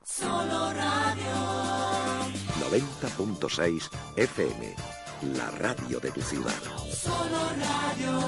Solo Radio 90.6 FM, la radio de tu ciudad. Solo Radio.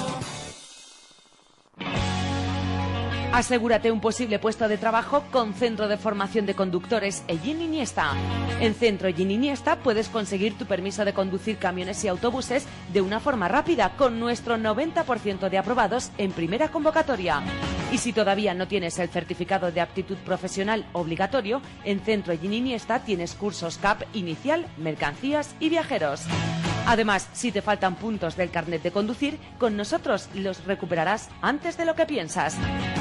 Asegúrate un posible puesto de trabajo con Centro de Formación de Conductores Ellín Iniesta. En Centro Ellín Iniesta puedes conseguir tu permiso de conducir camiones y autobuses de una forma rápida con nuestro 90% de aprobados en primera convocatoria. Y si todavía no tienes el certificado de aptitud profesional obligatorio, en Centro Ellín Iniesta tienes cursos CAP inicial, mercancías y viajeros. Además, si te faltan puntos del carnet de conducir, con nosotros los recuperarás antes de lo que piensas.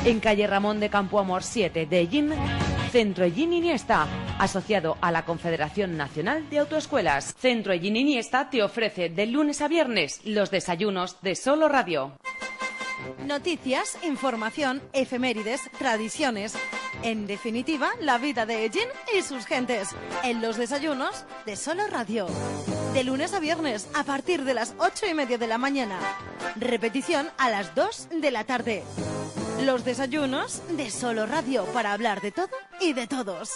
En calle Ramón de Campoamor 7 de Ellín, Centro Ellín Iniesta, asociado a la Confederación Nacional de Autoescuelas. Centro Ellín Iniesta te ofrece de lunes a viernes los desayunos de Solo Radio. Noticias, información, efemérides, tradiciones. En definitiva, la vida de Ellín y sus gentes. En los desayunos de Solo Radio. De lunes a viernes, a partir de las 8:30 de la mañana. Repetición a las 2 de la tarde. Los desayunos de Solo Radio, para hablar de todo y de todos.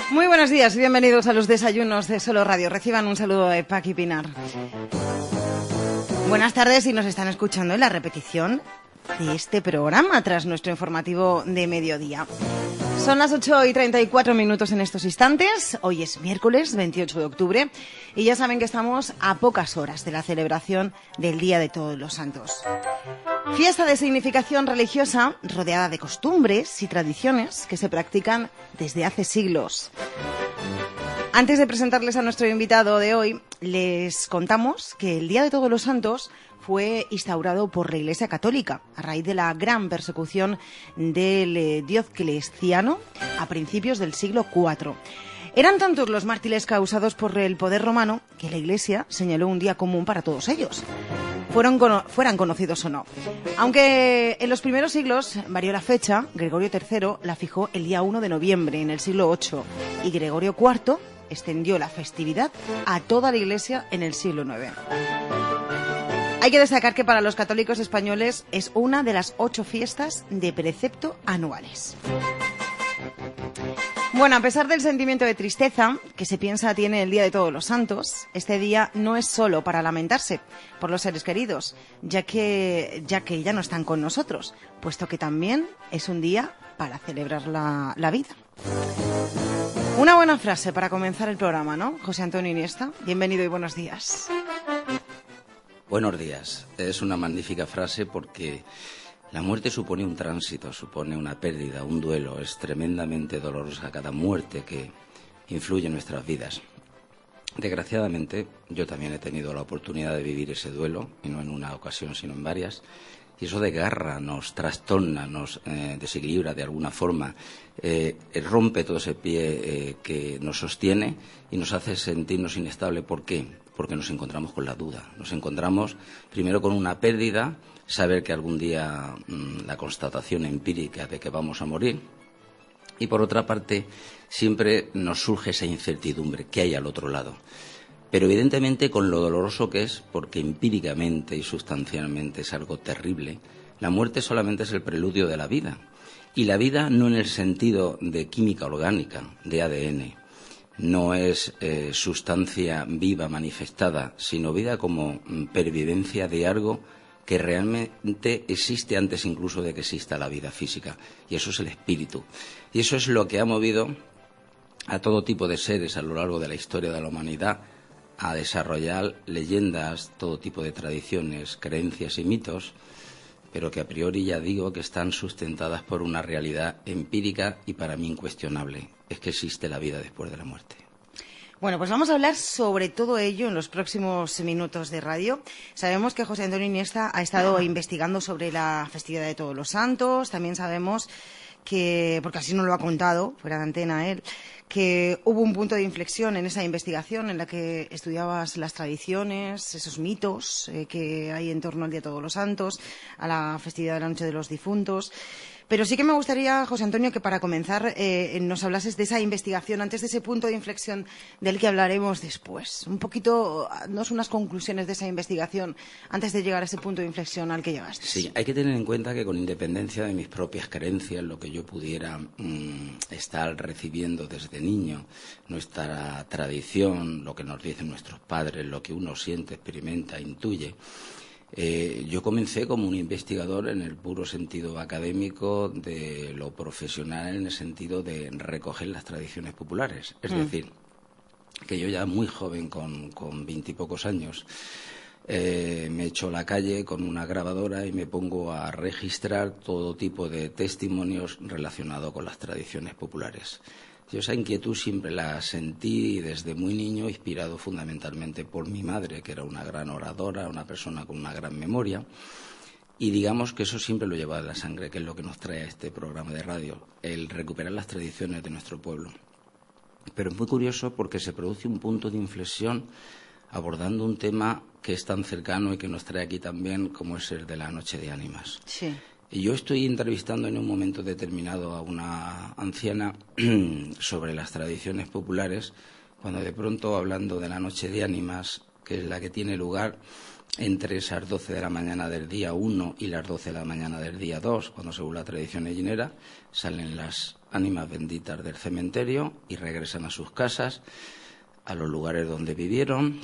Muy buenos días y bienvenidos a los desayunos de Solo Radio. Reciban un saludo de Paqui Pinar. Buenas tardes y nos están escuchando en la repetición de este programa tras nuestro informativo de mediodía. Son las 8:34 en estos instantes. Hoy es miércoles 28 de octubre y ya saben que estamos a pocas horas de la celebración del Día de Todos los Santos. Fiesta de significación religiosa rodeada de costumbres y tradiciones que se practican desde hace siglos. Antes de presentarles a nuestro invitado de hoy, les contamos que el Día de Todos los Santos fue instaurado por la Iglesia Católica a raíz de la gran persecución del Diocleciano a principios del siglo IV. Eran tantos los mártires causados por el poder romano que la Iglesia señaló un día común para todos ellos, fueran conocidos o no. Aunque en los primeros siglos varió la fecha, Gregorio III la fijó el día 1 de noviembre en el siglo VIII y Gregorio IV extendió la festividad a toda la Iglesia en el siglo IX. Hay que destacar que para los católicos españoles es una de las 8 fiestas de precepto anuales. Bueno, a pesar del sentimiento de tristeza que se piensa tiene el Día de Todos los Santos, este día no es solo para lamentarse por los seres queridos, ya que ya no están con nosotros, puesto que también es un día para celebrar la vida. Una buena frase para comenzar el programa, ¿no? José Antonio Iniesta, bienvenido y buenos días. Buenos días. Es una magnífica frase porque la muerte supone un tránsito, supone una pérdida, un duelo. Es tremendamente dolorosa cada muerte que influye en nuestras vidas. Desgraciadamente, yo también he tenido la oportunidad de vivir ese duelo, y no en una ocasión, sino en varias. Y eso desgarra, nos trastorna, nos desequilibra de alguna forma, rompe todo ese pie que nos sostiene y nos hace sentirnos inestables. ¿Por qué? Porque nos encontramos con la duda. Nos encontramos primero con una pérdida, saber que algún día la constatación empírica de que vamos a morir. Y por otra parte, siempre nos surge esa incertidumbre, ¿qué hay al otro lado? Pero evidentemente con lo doloroso que es, porque empíricamente y sustancialmente es algo terrible, la muerte solamente es el preludio de la vida. Y la vida no en el sentido de química orgánica, de ADN, no es sustancia viva manifestada, sino vida como pervivencia de algo que realmente existe antes incluso de que exista la vida física. Y eso es el espíritu. Y eso es lo que ha movido a todo tipo de seres a lo largo de la historia de la humanidad a desarrollar leyendas, todo tipo de tradiciones, creencias y mitos, pero que a priori ya digo que están sustentadas por una realidad empírica y para mí incuestionable. Es que existe la vida después de la muerte. Bueno, pues vamos a hablar sobre todo ello en los próximos minutos de radio. Sabemos que José Antonio Iniesta ha estado investigando sobre la festividad de Todos los Santos. También sabemos que, porque así nos lo ha contado, fuera de antena él, que hubo un punto de inflexión en esa investigación en la que estudiabas las tradiciones, esos mitos que hay en torno al Día de Todos los Santos, a la festividad de la Noche de los Difuntos. Pero sí que me gustaría, José Antonio, que para comenzar nos hablases de esa investigación, antes de ese punto de inflexión del que hablaremos después. Un poquito, danos unas conclusiones de esa investigación antes de llegar a ese punto de inflexión al que llegaste. Sí, hay que tener en cuenta que con independencia de mis propias creencias, lo que yo pudiera estar recibiendo desde niño, nuestra tradición, lo que nos dicen nuestros padres, lo que uno siente, experimenta, intuye, yo comencé como un investigador en el puro sentido académico de lo profesional, en el sentido de recoger las tradiciones populares. Es decir, que yo ya muy joven, con 20 y pocos años, me echo a la calle con una grabadora y me pongo a registrar todo tipo de testimonios relacionados con las tradiciones populares. Yo esa inquietud siempre la sentí desde muy niño, inspirado fundamentalmente por mi madre, que era una gran oradora, una persona con una gran memoria, y digamos que eso siempre lo lleva en la sangre, que es lo que nos trae a este programa de radio, el recuperar las tradiciones de nuestro pueblo. Pero es muy curioso porque se produce un punto de inflexión abordando un tema que es tan cercano y que nos trae aquí también, como es el de la Noche de Ánimas. Sí. Y yo estoy entrevistando en un momento determinado a una anciana sobre las tradiciones populares, cuando de pronto, hablando de la Noche de Ánimas, que es la que tiene lugar entre esas 12 de la mañana del día 1 y las 12 de la mañana del día 2, cuando según la tradición ellinera salen las ánimas benditas del cementerio y regresan a sus casas, a los lugares donde vivieron.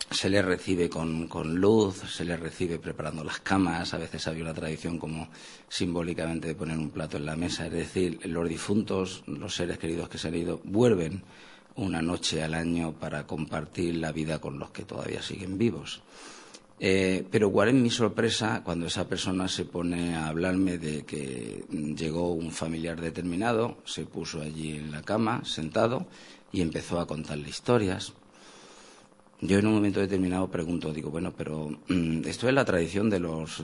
Se les recibe con luz, se les recibe preparando las camas. A veces había una tradición como simbólicamente de poner un plato en la mesa. Es decir, los difuntos, los seres queridos que se han ido, vuelven una noche al año para compartir la vida con los que todavía siguen vivos. Pero cuál es mi sorpresa cuando esa persona se pone a hablarme de que llegó un familiar determinado, se puso allí en la cama, sentado, y empezó a contarle historias. Yo en un momento determinado pregunto, digo, bueno, pero esto es la tradición de los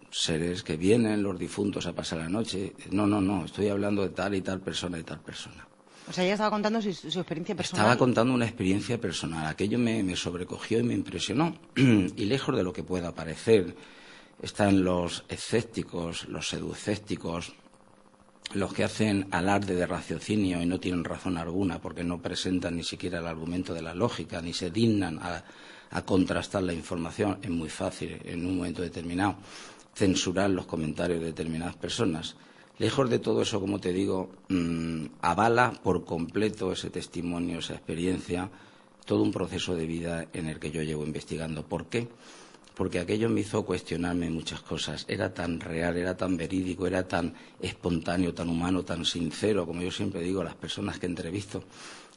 seres que vienen, los difuntos, a pasar la noche. No, estoy hablando de tal y tal persona y tal persona. O sea, ella estaba contando su experiencia personal. Estaba contando una experiencia personal. Aquello me sobrecogió y me impresionó. Y lejos de lo que pueda parecer, están los escépticos, los pseudoescépticos, los que hacen alarde de raciocinio y no tienen razón alguna porque no presentan ni siquiera el argumento de la lógica, ni se dignan a contrastar la información. Es muy fácil, en un momento determinado, censurar los comentarios de determinadas personas. Lejos de todo eso, como te digo, avala por completo ese testimonio, esa experiencia, todo un proceso de vida en el que yo llevo investigando. ¿Por qué? Porque aquello me hizo cuestionarme muchas cosas. Era tan real, era tan verídico, era tan espontáneo, tan humano, tan sincero. Como yo siempre digo, las personas que entrevisto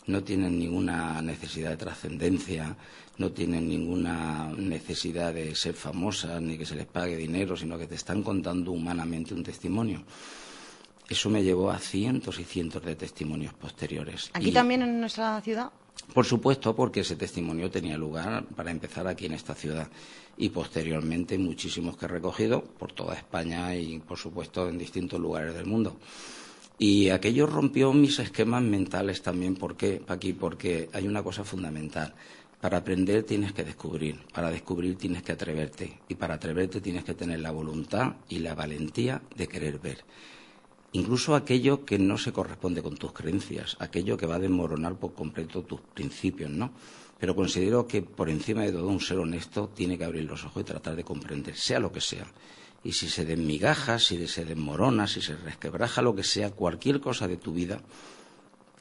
no tienen ninguna necesidad de trascendencia, no tienen ninguna necesidad de ser famosas ni que se les pague dinero, sino que te están contando humanamente un testimonio. Eso me llevó a cientos y cientos de testimonios posteriores. ¿Aquí también en nuestra ciudad? Por supuesto, porque ese testimonio tenía lugar, para empezar, aquí en esta ciudad, y posteriormente muchísimos que he recogido por toda España y, por supuesto, en distintos lugares del mundo. Y aquello rompió mis esquemas mentales también. ¿Por qué, Paqui? Porque hay una cosa fundamental. Para aprender tienes que descubrir, para descubrir tienes que atreverte, y para atreverte tienes que tener la voluntad y la valentía de querer ver. Incluso aquello que no se corresponde con tus creencias, aquello que va a desmoronar por completo tus principios, ¿no? Pero considero que por encima de todo un ser honesto tiene que abrir los ojos y tratar de comprender, sea lo que sea. Y si se desmigaja, si se desmorona, si se resquebraja, lo que sea, cualquier cosa de tu vida,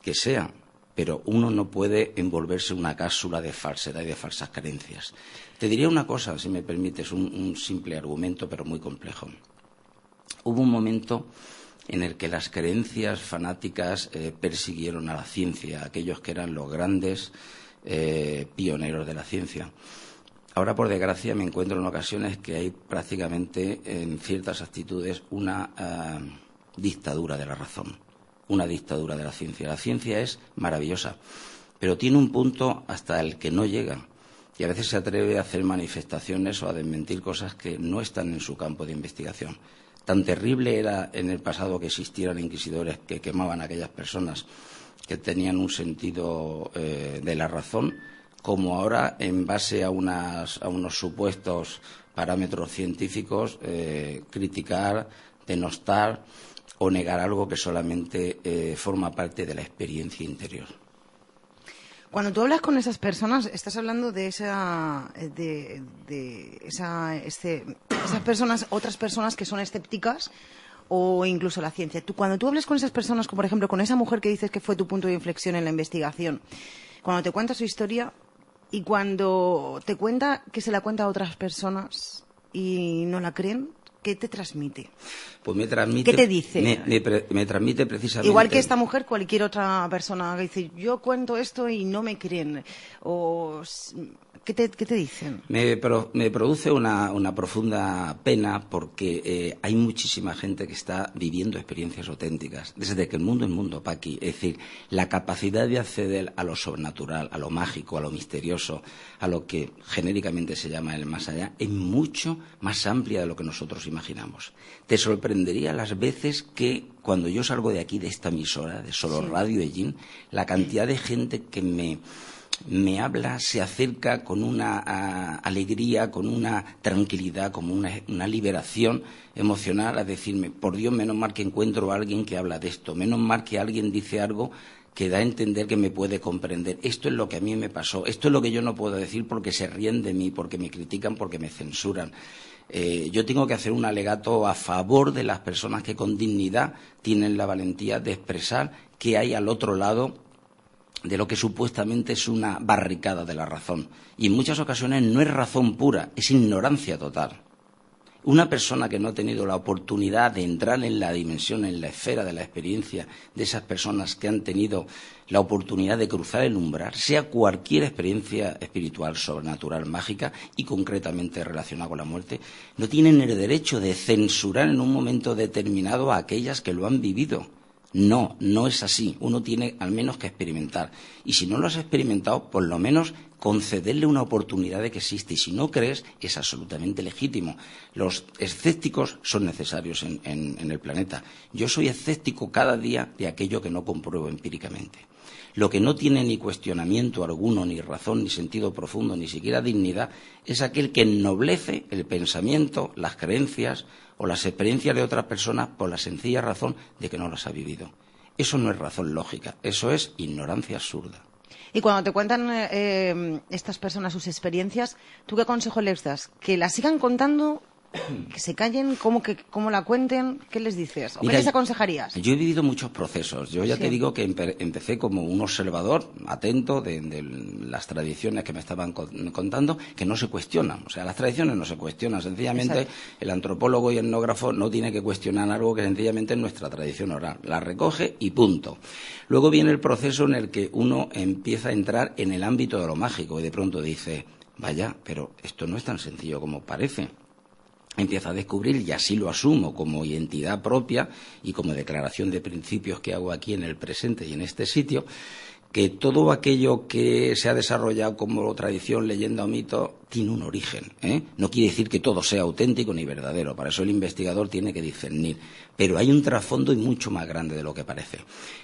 que sea, pero uno no puede envolverse en una cápsula de falsedad y de falsas creencias. Te diría una cosa, si me permites, un simple argumento, pero muy complejo. Hubo un momento en el que las creencias fanáticas persiguieron a la ciencia, aquellos que eran los grandes pioneros de la ciencia. Ahora, por desgracia, me encuentro en ocasiones que hay prácticamente, en ciertas actitudes, una dictadura de la razón, una dictadura de la ciencia. La ciencia es maravillosa, pero tiene un punto hasta el que no llega, y a veces se atreve a hacer manifestaciones o a desmentir cosas que no están en su campo de investigación. Tan terrible era en el pasado que existieran inquisidores que quemaban a aquellas personas que tenían un sentido de la razón, como ahora, en base a unos supuestos parámetros científicos, criticar, denostar o negar algo que solamente forma parte de la experiencia interior. Cuando tú hablas con esas personas, estás hablando de esas personas, otras personas que son escépticas o incluso la ciencia. Cuando tú hablas con esas personas, como por ejemplo con esa mujer que dices que fue tu punto de inflexión en la investigación, cuando te cuenta su historia y cuando te cuenta que se la cuenta a otras personas y no la creen, ¿qué te transmite? Pues me transmite... ¿Qué te dice? Me transmite precisamente... Igual que esta mujer, cualquier otra persona que dice, yo cuento esto y no me creen. O, ¿qué te dicen? Me produce una profunda pena porque hay muchísima gente que está viviendo experiencias auténticas. Desde que el mundo es mundo, Paqui. Es decir, la capacidad de acceder a lo sobrenatural, a lo mágico, a lo misterioso, a lo que genéricamente se llama el más allá, es mucho más amplia de lo que nosotros imaginamos. Te sorprendería las veces que cuando yo salgo de aquí, de esta emisora, de Solo Radio Ellín, la cantidad de gente que me habla, se acerca con una alegría, con una tranquilidad, como una liberación emocional a decirme, por Dios, menos mal que encuentro a alguien que habla de esto, menos mal que alguien dice algo que da a entender que me puede comprender. Esto es lo que a mí me pasó, esto es lo que yo no puedo decir porque se ríen de mí, porque me critican, porque me censuran. Yo tengo que hacer un alegato a favor de las personas que con dignidad tienen la valentía de expresar qué hay al otro lado de lo que supuestamente es una barricada de la razón. Y en muchas ocasiones no es razón pura, es ignorancia total. Una persona que no ha tenido la oportunidad de entrar en la dimensión, en la esfera de la experiencia de esas personas que han tenido la oportunidad de cruzar el umbral, sea cualquier experiencia espiritual, sobrenatural, mágica y concretamente relacionada con la muerte, no tienen el derecho de censurar en un momento determinado a aquellas que lo han vivido. No, no es así. Uno tiene al menos que experimentar. Y si no lo has experimentado, por lo menos concederle una oportunidad de que existe. Y si no crees, es absolutamente legítimo. Los escépticos son necesarios en el planeta. Yo soy escéptico cada día de aquello que no compruebo empíricamente. Lo que no tiene ni cuestionamiento alguno, ni razón, ni sentido profundo, ni siquiera dignidad, es aquel que ennoblece el pensamiento, las creencias o las experiencias de otras personas por la sencilla razón de que no las ha vivido. Eso no es razón lógica, eso es ignorancia absurda. Y cuando te cuentan estas personas sus experiencias, ¿tú qué consejo les das? ¿Que las sigan contando? ¿Que se callen? ¿Cómo la cuenten? ¿Qué les dices? ¿O qué les aconsejarías? Yo he vivido muchos procesos. Yo ya te digo que empecé como un observador atento de las tradiciones que me estaban contando, que no se cuestionan. O sea, las tradiciones no se cuestionan. Sencillamente, exacto, el antropólogo y etnógrafo no tiene que cuestionar algo que sencillamente es nuestra tradición oral. La recoge y punto. Luego viene el proceso en el que uno empieza a entrar en el ámbito de lo mágico y de pronto dice, vaya, pero esto no es tan sencillo como parece. Empieza a descubrir, y así lo asumo como identidad propia y como declaración de principios que hago aquí en el presente y en este sitio, que todo aquello que se ha desarrollado como tradición, leyenda o mito tiene un origen, ¿eh? No quiere decir que todo sea auténtico ni verdadero, para eso el investigador tiene que discernir, pero hay un trasfondo y mucho más grande de lo que parece.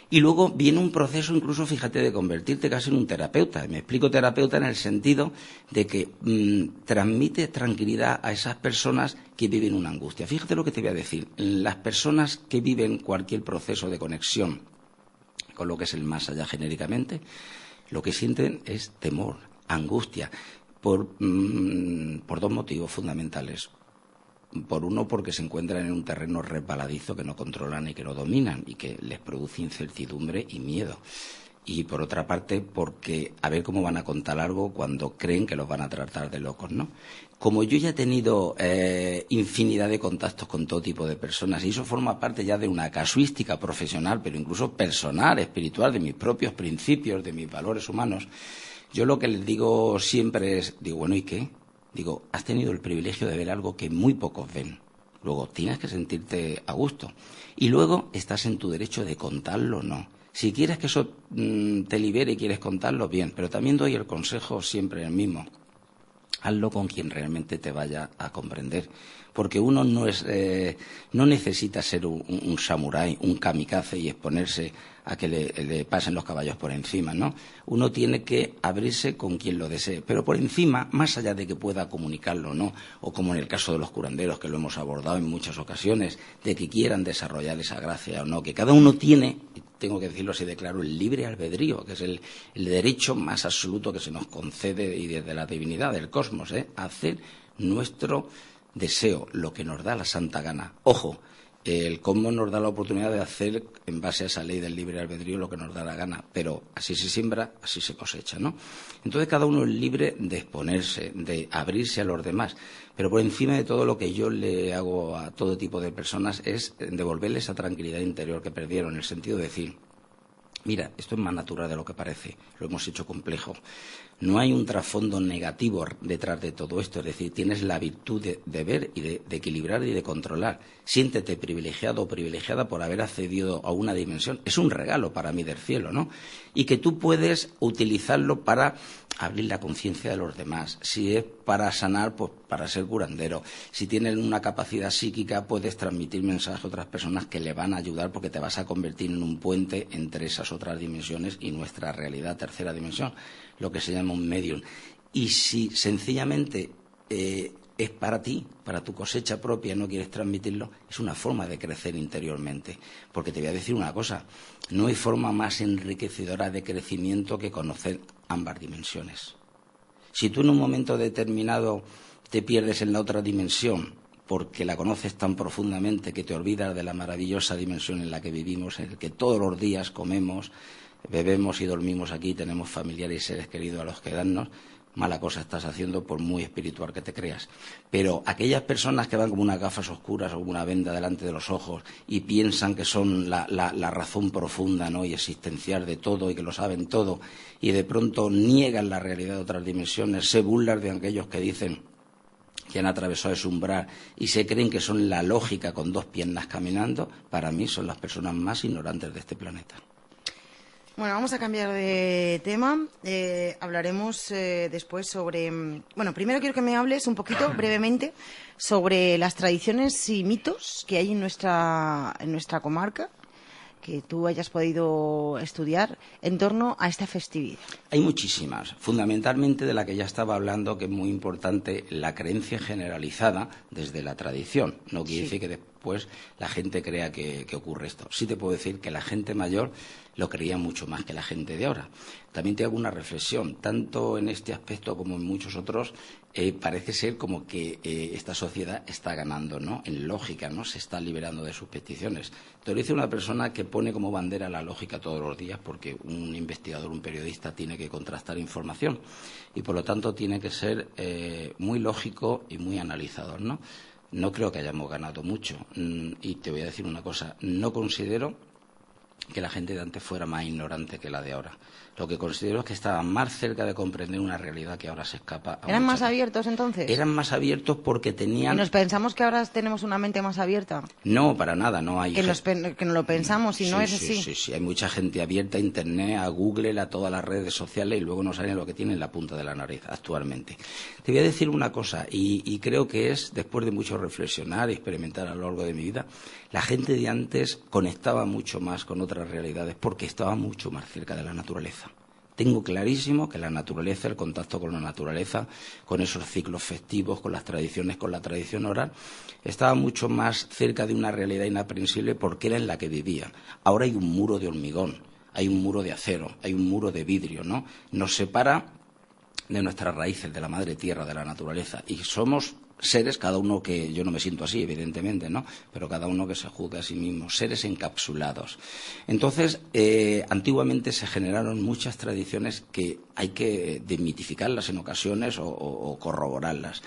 Y luego viene un proceso incluso, fíjate, de convertirte casi en un terapeuta. Me explico terapeuta en el sentido de que transmite tranquilidad a esas personas que viven una angustia. Fíjate lo que te voy a decir, las personas que viven cualquier proceso de conexión con lo que es el más allá genéricamente, lo que sienten es temor, angustia, por dos motivos fundamentales. Por uno, porque se encuentran en un terreno resbaladizo que no controlan y que no dominan y que les produce incertidumbre y miedo. Y por otra parte, porque a ver cómo van a contar algo cuando creen que los van a tratar de locos, ¿no? Como yo ya he tenido infinidad de contactos con todo tipo de personas, y eso forma parte ya de una casuística profesional, pero incluso personal, espiritual, de mis propios principios, de mis valores humanos, yo lo que les digo siempre es, digo, bueno, ¿y qué? Digo, has tenido el privilegio de ver algo que muy pocos ven. Luego, tienes que sentirte a gusto. Y luego, estás en tu derecho de contarlo o no. Si quieres que eso te libere y quieres contarlo, bien. Pero también doy el consejo siempre el mismo. hazlo con quien realmente te vaya a comprender. Porque uno no necesita ser un samurái, un kamikaze y exponerse a que le pasen los caballos por encima, ¿no? Uno tiene que abrirse con quien lo desee, pero por encima, más allá de que pueda comunicarlo o no, o como en el caso de los curanderos, que lo hemos abordado en muchas ocasiones, de que quieran desarrollar esa gracia o no, que cada uno tiene, tengo que decirlo así de claro, el libre albedrío, que es el derecho más absoluto que se nos concede y desde la divinidad del cosmos, a hacer nuestro deseo, lo que nos da la santa gana. Ojo, el cosmos nos da la oportunidad de hacer, en base a esa ley del libre albedrío, lo que nos da la gana, pero así se siembra, así se cosecha, ¿no? Entonces cada uno es libre de exponerse, de abrirse a los demás, pero por encima de todo lo que yo le hago a todo tipo de personas es devolverles esa tranquilidad interior que perdieron, en el sentido de decir, mira, esto es más natural de lo que parece, lo hemos hecho complejo. No hay un trasfondo negativo detrás de todo esto, es decir, tienes la virtud de ver y de equilibrar y de controlar. Siéntete privilegiado o privilegiada por haber accedido a una dimensión. Es un regalo para mí del cielo, ¿no? Y que tú puedes utilizarlo para abrir la conciencia de los demás. Si es para sanar, pues para ser curandero. Si tienes una capacidad psíquica, puedes transmitir mensajes a otras personas que le van a ayudar porque te vas a convertir en un puente entre esas otras dimensiones y nuestra realidad, tercera dimensión, lo que se llama un medium. Y si sencillamente es para ti, para tu cosecha propia, no quieres transmitirlo, es una forma de crecer interiormente. Porque te voy a decir una cosa, no hay forma más enriquecedora de crecimiento que conocer ambas dimensiones. Si tú en un momento determinado te pierdes en la otra dimensión porque la conoces tan profundamente que te olvidas de la maravillosa dimensión en la que vivimos, en la que todos los días comemos, bebemos y dormimos aquí, tenemos familiares y seres queridos a los que darnos, mala cosa estás haciendo por muy espiritual que te creas. Pero aquellas personas que van como unas gafas oscuras o una venda delante de los ojos y piensan que son la razón profunda, ¿no?, y existencial de todo y que lo saben todo, y de pronto niegan la realidad de otras dimensiones, se burlan de aquellos que dicen que han atravesado ese umbral y se creen que son la lógica con dos piernas caminando, para mí son las personas más ignorantes de este planeta. Bueno, vamos a cambiar de tema. Hablaremos después sobre... Bueno, primero quiero que me hables un poquito, brevemente, sobre las tradiciones y mitos que hay en nuestra comarca, que tú hayas podido estudiar en torno a esta festividad. Hay muchísimas, fundamentalmente de la que ya estaba hablando, que es muy importante, la creencia generalizada desde la tradición. No quiere decir que después la gente crea que ocurre esto. Sí te puedo decir que la gente mayor lo creía mucho más que la gente de ahora. También te hago una reflexión, tanto en este aspecto como en muchos otros, parece ser como que esta sociedad está ganando, ¿no?, en lógica, ¿no?, se está liberando de sus peticiones. Te lo dice una persona que pone como bandera la lógica todos los días, porque un investigador, un periodista, tiene que contrastar información y, por lo tanto, tiene que ser muy lógico y muy analizador, ¿no? No creo que hayamos ganado mucho. Y te voy a decir una cosa, no considero que la gente de antes fuera más ignorante que la de ahora. Lo que considero es que estaban más cerca de comprender una realidad que ahora se escapa. ¿Eran más abiertos entonces? Eran más abiertos porque tenían... ¿Y nos pensamos que ahora tenemos una mente más abierta? No, para nada, no hay... Que no lo pensamos y no es así. Sí, hay mucha gente abierta a Internet, a Google, a todas las redes sociales y luego no saben lo que tienen en la punta de la nariz actualmente. Te voy a decir una cosa y creo que es, después de mucho reflexionar y experimentar a lo largo de mi vida, la gente de antes conectaba mucho más con otras realidades porque estaba mucho más cerca de la naturaleza. Tengo clarísimo que la naturaleza, el contacto con la naturaleza, con esos ciclos festivos, con las tradiciones, con la tradición oral, estaba mucho más cerca de una realidad inaprensible porque era en la que vivía. Ahora hay un muro de hormigón, hay un muro de acero, hay un muro de vidrio, ¿no? Nos separa de nuestras raíces, de la madre tierra, de la naturaleza, y somos seres, cada uno que, yo no me siento así, evidentemente, ¿no?, pero cada uno que se juzga a sí mismo, seres encapsulados. Entonces, antiguamente se generaron muchas tradiciones que hay que desmitificarlas en ocasiones o corroborarlas.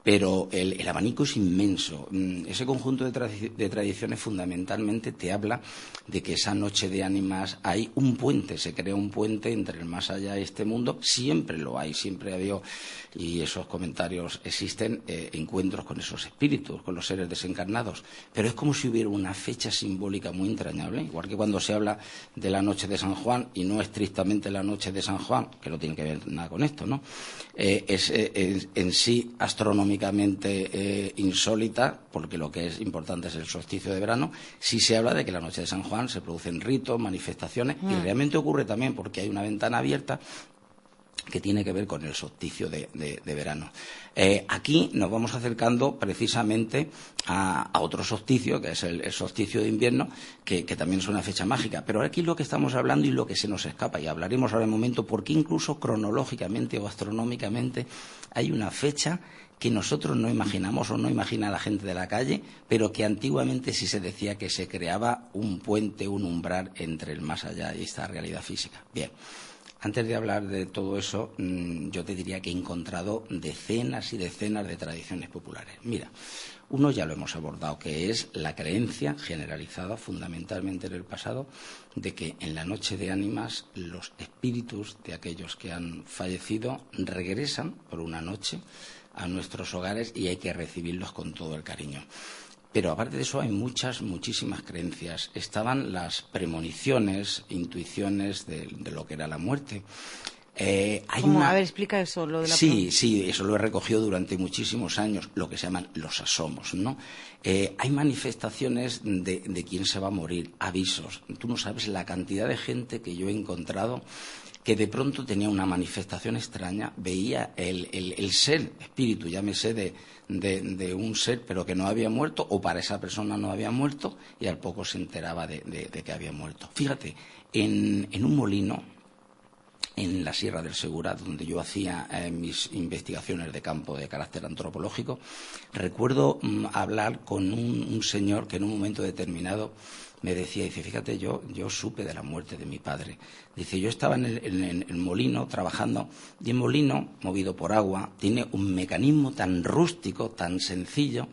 pero el abanico es inmenso. Ese conjunto de tradiciones fundamentalmente te habla de que esa noche de ánimas hay un puente, se crea un puente entre el más allá y este mundo. Siempre lo hay, siempre ha habido, y esos comentarios existen, encuentros con esos espíritus, con los seres desencarnados. Pero es como si hubiera una fecha simbólica muy entrañable, igual que cuando se habla de la noche de San Juan, y no estrictamente la noche de San Juan, que no tiene que ver nada con esto, ¿no? Es en sí astronómicamente insólita, porque lo que es importante es el solsticio de verano. Sí se habla de que la noche de San Juan se producen ritos, manifestaciones, y realmente ocurre también porque hay una ventana abierta que tiene que ver con el solsticio de verano. Aquí nos vamos acercando precisamente a otro solsticio, que es el solsticio de invierno, que también es una fecha mágica. Pero aquí lo que estamos hablando y lo que se nos escapa, y hablaremos ahora en un momento, porque incluso cronológicamente o astronómicamente hay una fecha que nosotros no imaginamos o no imagina la gente de la calle, pero que antiguamente sí se decía que se creaba un puente, un umbral entre el más allá y esta realidad física. Bien. Antes de hablar de todo eso, yo te diría que he encontrado decenas y decenas de tradiciones populares. Mira, uno ya lo hemos abordado, que es la creencia generalizada, fundamentalmente en el pasado, de que en la noche de ánimas los espíritus de aquellos que han fallecido regresan por una noche a nuestros hogares y hay que recibirlos con todo el cariño. Pero aparte de eso hay muchísimas creencias. Estaban las premoniciones, intuiciones de lo que era la muerte. A ver, explica eso, lo de la Sí, eso lo he recogido durante muchísimos años, lo que se llaman los asomos, ¿no? Hay manifestaciones de quién se va a morir, avisos. Tú no sabes la cantidad de gente que yo he encontrado que de pronto tenía una manifestación extraña, veía el ser, espíritu, llámese de un ser, pero que no había muerto, o para esa persona no había muerto, y al poco se enteraba de que había muerto. Fíjate, en un molino, en la Sierra del Segura, donde yo hacía mis investigaciones de campo de carácter antropológico, recuerdo hablar con un señor que en un momento determinado me decía, dice, fíjate, yo supe de la muerte de mi padre. Dice, yo estaba en el molino trabajando, y el molino, movido por agua, tiene un mecanismo tan rústico, tan sencillo,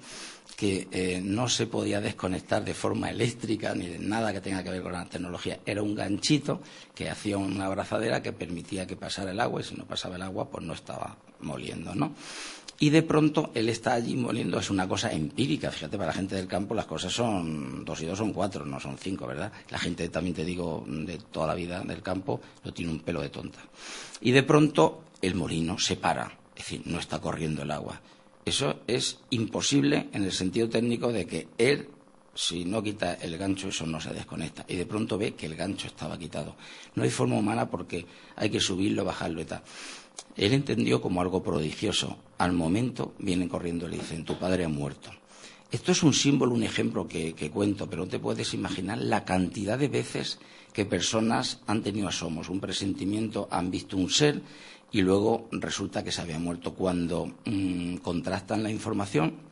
que no se podía desconectar de forma eléctrica ni de nada que tenga que ver con la tecnología. Era un ganchito que hacía una abrazadera que permitía que pasara el agua, y si no pasaba el agua, pues no estaba moliendo, ¿no? Y de pronto él está allí moliendo, es una cosa empírica. Fíjate, para la gente del campo las cosas son 2 y 2 son 4, no son 5, ¿verdad? La gente, también te digo, de toda la vida del campo, no tiene un pelo de tonta. Y de pronto el molino se para, es decir, no está corriendo el agua. Eso es imposible en el sentido técnico de que él, si no quita el gancho, eso no se desconecta. Y de pronto ve que el gancho estaba quitado. No hay forma humana porque hay que subirlo, bajarlo y tal. Él entendió como algo prodigioso. Al momento vienen corriendo y le dicen, tu padre ha muerto. Esto es un símbolo, un ejemplo que cuento, pero no te puedes imaginar la cantidad de veces que personas han tenido asomos, un presentimiento, han visto un ser y luego resulta que se había muerto. Cuando contrastan la información,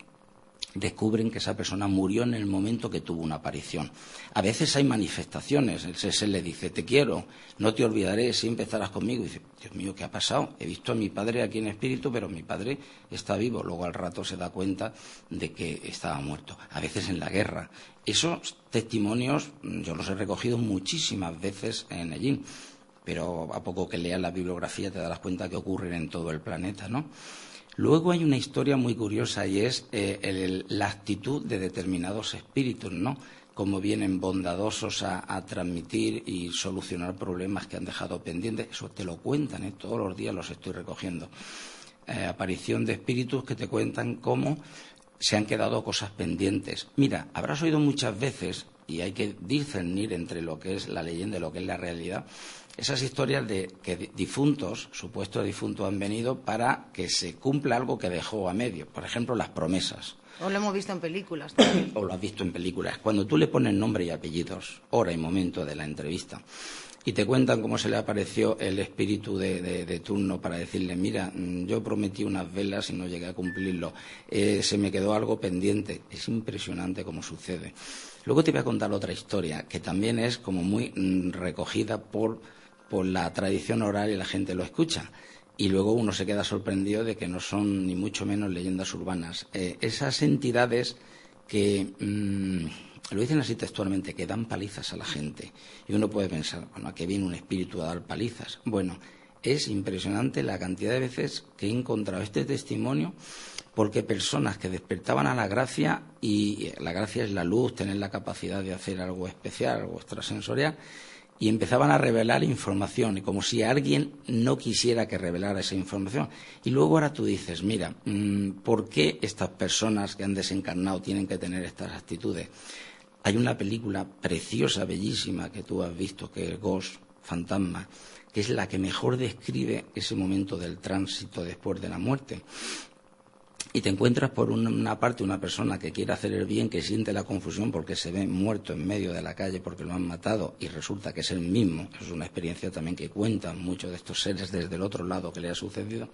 descubren que esa persona murió en el momento que tuvo una aparición. A veces hay manifestaciones, el ser le dice, te quiero, no te olvidaré, siempre estarás conmigo. Y dice, Dios mío, ¿qué ha pasado? He visto a mi padre aquí en espíritu, pero mi padre está vivo. Luego al rato se da cuenta de que estaba muerto. A veces en la guerra. Esos testimonios yo los he recogido muchísimas veces en Ellín, pero a poco que leas la bibliografía te darás cuenta que ocurren en todo el planeta, ¿no? Luego hay una historia muy curiosa y es la actitud de determinados espíritus, ¿no? Cómo vienen bondadosos a transmitir y solucionar problemas que han dejado pendientes. Eso te lo cuentan, todos los días los estoy recogiendo. Aparición de espíritus que te cuentan cómo se han quedado cosas pendientes. Mira, habrás oído muchas veces, y hay que discernir entre lo que es la leyenda y lo que es la realidad, esas historias de que difuntos, supuestos difuntos, han venido para que se cumpla algo que dejó a medio. Por ejemplo, las promesas. O lo hemos visto en películas también. O lo has visto en películas. Cuando tú le pones nombre y apellidos, hora y momento de la entrevista, y te cuentan cómo se le apareció el espíritu de turno para decirle, mira, yo prometí unas velas y no llegué a cumplirlo, se me quedó algo pendiente. Es impresionante cómo sucede. Luego te voy a contar otra historia que también es como muy recogida por la tradición oral y la gente lo escucha. y luego uno se queda sorprendido de que no son ni mucho menos leyendas urbanas. Esas entidades que, lo dicen así textualmente, que dan palizas a la gente. Y uno puede pensar, bueno, ¿a qué viene un espíritu a dar palizas? Bueno, es impresionante la cantidad de veces que he encontrado este testimonio, porque personas que despertaban a la gracia, y la gracia es la luz, tener la capacidad de hacer algo especial, algo extrasensorial, y empezaban a revelar información, y como si alguien no quisiera que revelara esa información. Y luego ahora tú dices, mira, ¿por qué estas personas que han desencarnado tienen que tener estas actitudes? Hay una película preciosa, bellísima, que tú has visto, que es Ghost, Fantasma, que es la que mejor describe ese momento del tránsito después de la muerte. Y te encuentras por una parte una persona que quiere hacer el bien, que siente la confusión porque se ve muerto en medio de la calle porque lo han matado y resulta que es el mismo. Es una experiencia también que cuentan muchos de estos seres desde el otro lado que le ha sucedido.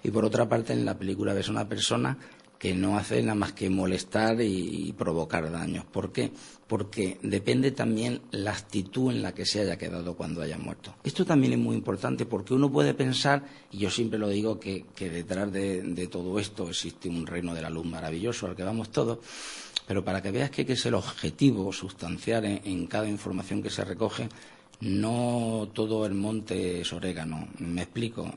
Y por otra parte en la película ves una persona que no hace nada más que molestar y provocar daños. ¿Por qué? Porque depende también la actitud en la que se haya quedado cuando haya muerto. Esto también es muy importante porque uno puede pensar, y yo siempre lo digo, que detrás de todo esto existe un reino de la luz maravilloso al que vamos todos, pero para que veas que es el objetivo sustancial en cada información que se recoge. No todo el monte es orégano, me explico.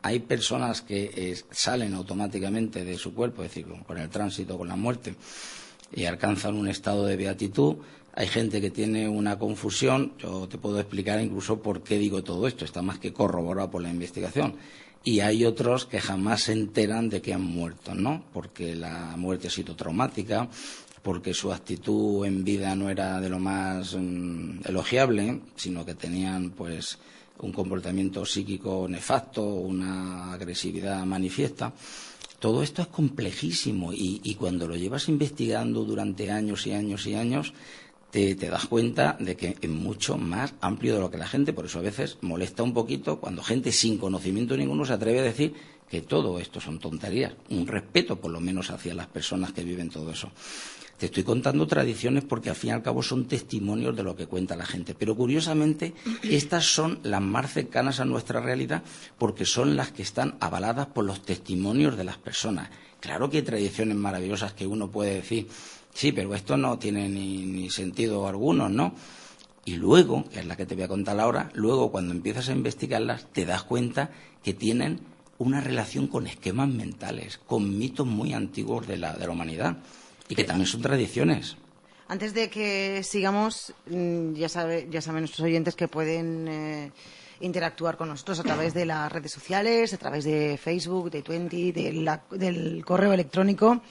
Hay personas que salen automáticamente de su cuerpo, es decir, con el tránsito, con la muerte, y alcanzan un estado de beatitud. Hay gente que tiene una confusión, yo te puedo explicar incluso por qué digo todo esto, está más que corroborado por la investigación. Y hay otros que jamás se enteran de que han muerto, ¿no? Porque la muerte ha sido traumática, porque su actitud en vida no era de lo más elogiable, sino que tenían pues un comportamiento psíquico nefasto, una agresividad manifiesta. Todo esto es complejísimo y cuando lo llevas investigando durante años y años y años, te das cuenta de que es mucho más amplio de lo que la gente, por eso a veces molesta un poquito cuando gente sin conocimiento ninguno se atreve a decir que todo esto son tonterías. Un respeto por lo menos hacia las personas que viven todo eso. Te estoy contando tradiciones porque al fin y al cabo son testimonios de lo que cuenta la gente. Pero curiosamente estas son las más cercanas a nuestra realidad porque son las que están avaladas por los testimonios de las personas. Claro que hay tradiciones maravillosas que uno puede decir, sí, pero esto no tiene ni sentido alguno, ¿no? Y luego, que es la que te voy a contar ahora, luego cuando empiezas a investigarlas te das cuenta que tienen una relación con esquemas mentales, con mitos muy antiguos de la humanidad. Y que también son tradiciones. Antes de que sigamos, ya saben nuestros oyentes que pueden interactuar con nosotros a través de las redes sociales, a través de Facebook, de Twenty, del correo electrónico.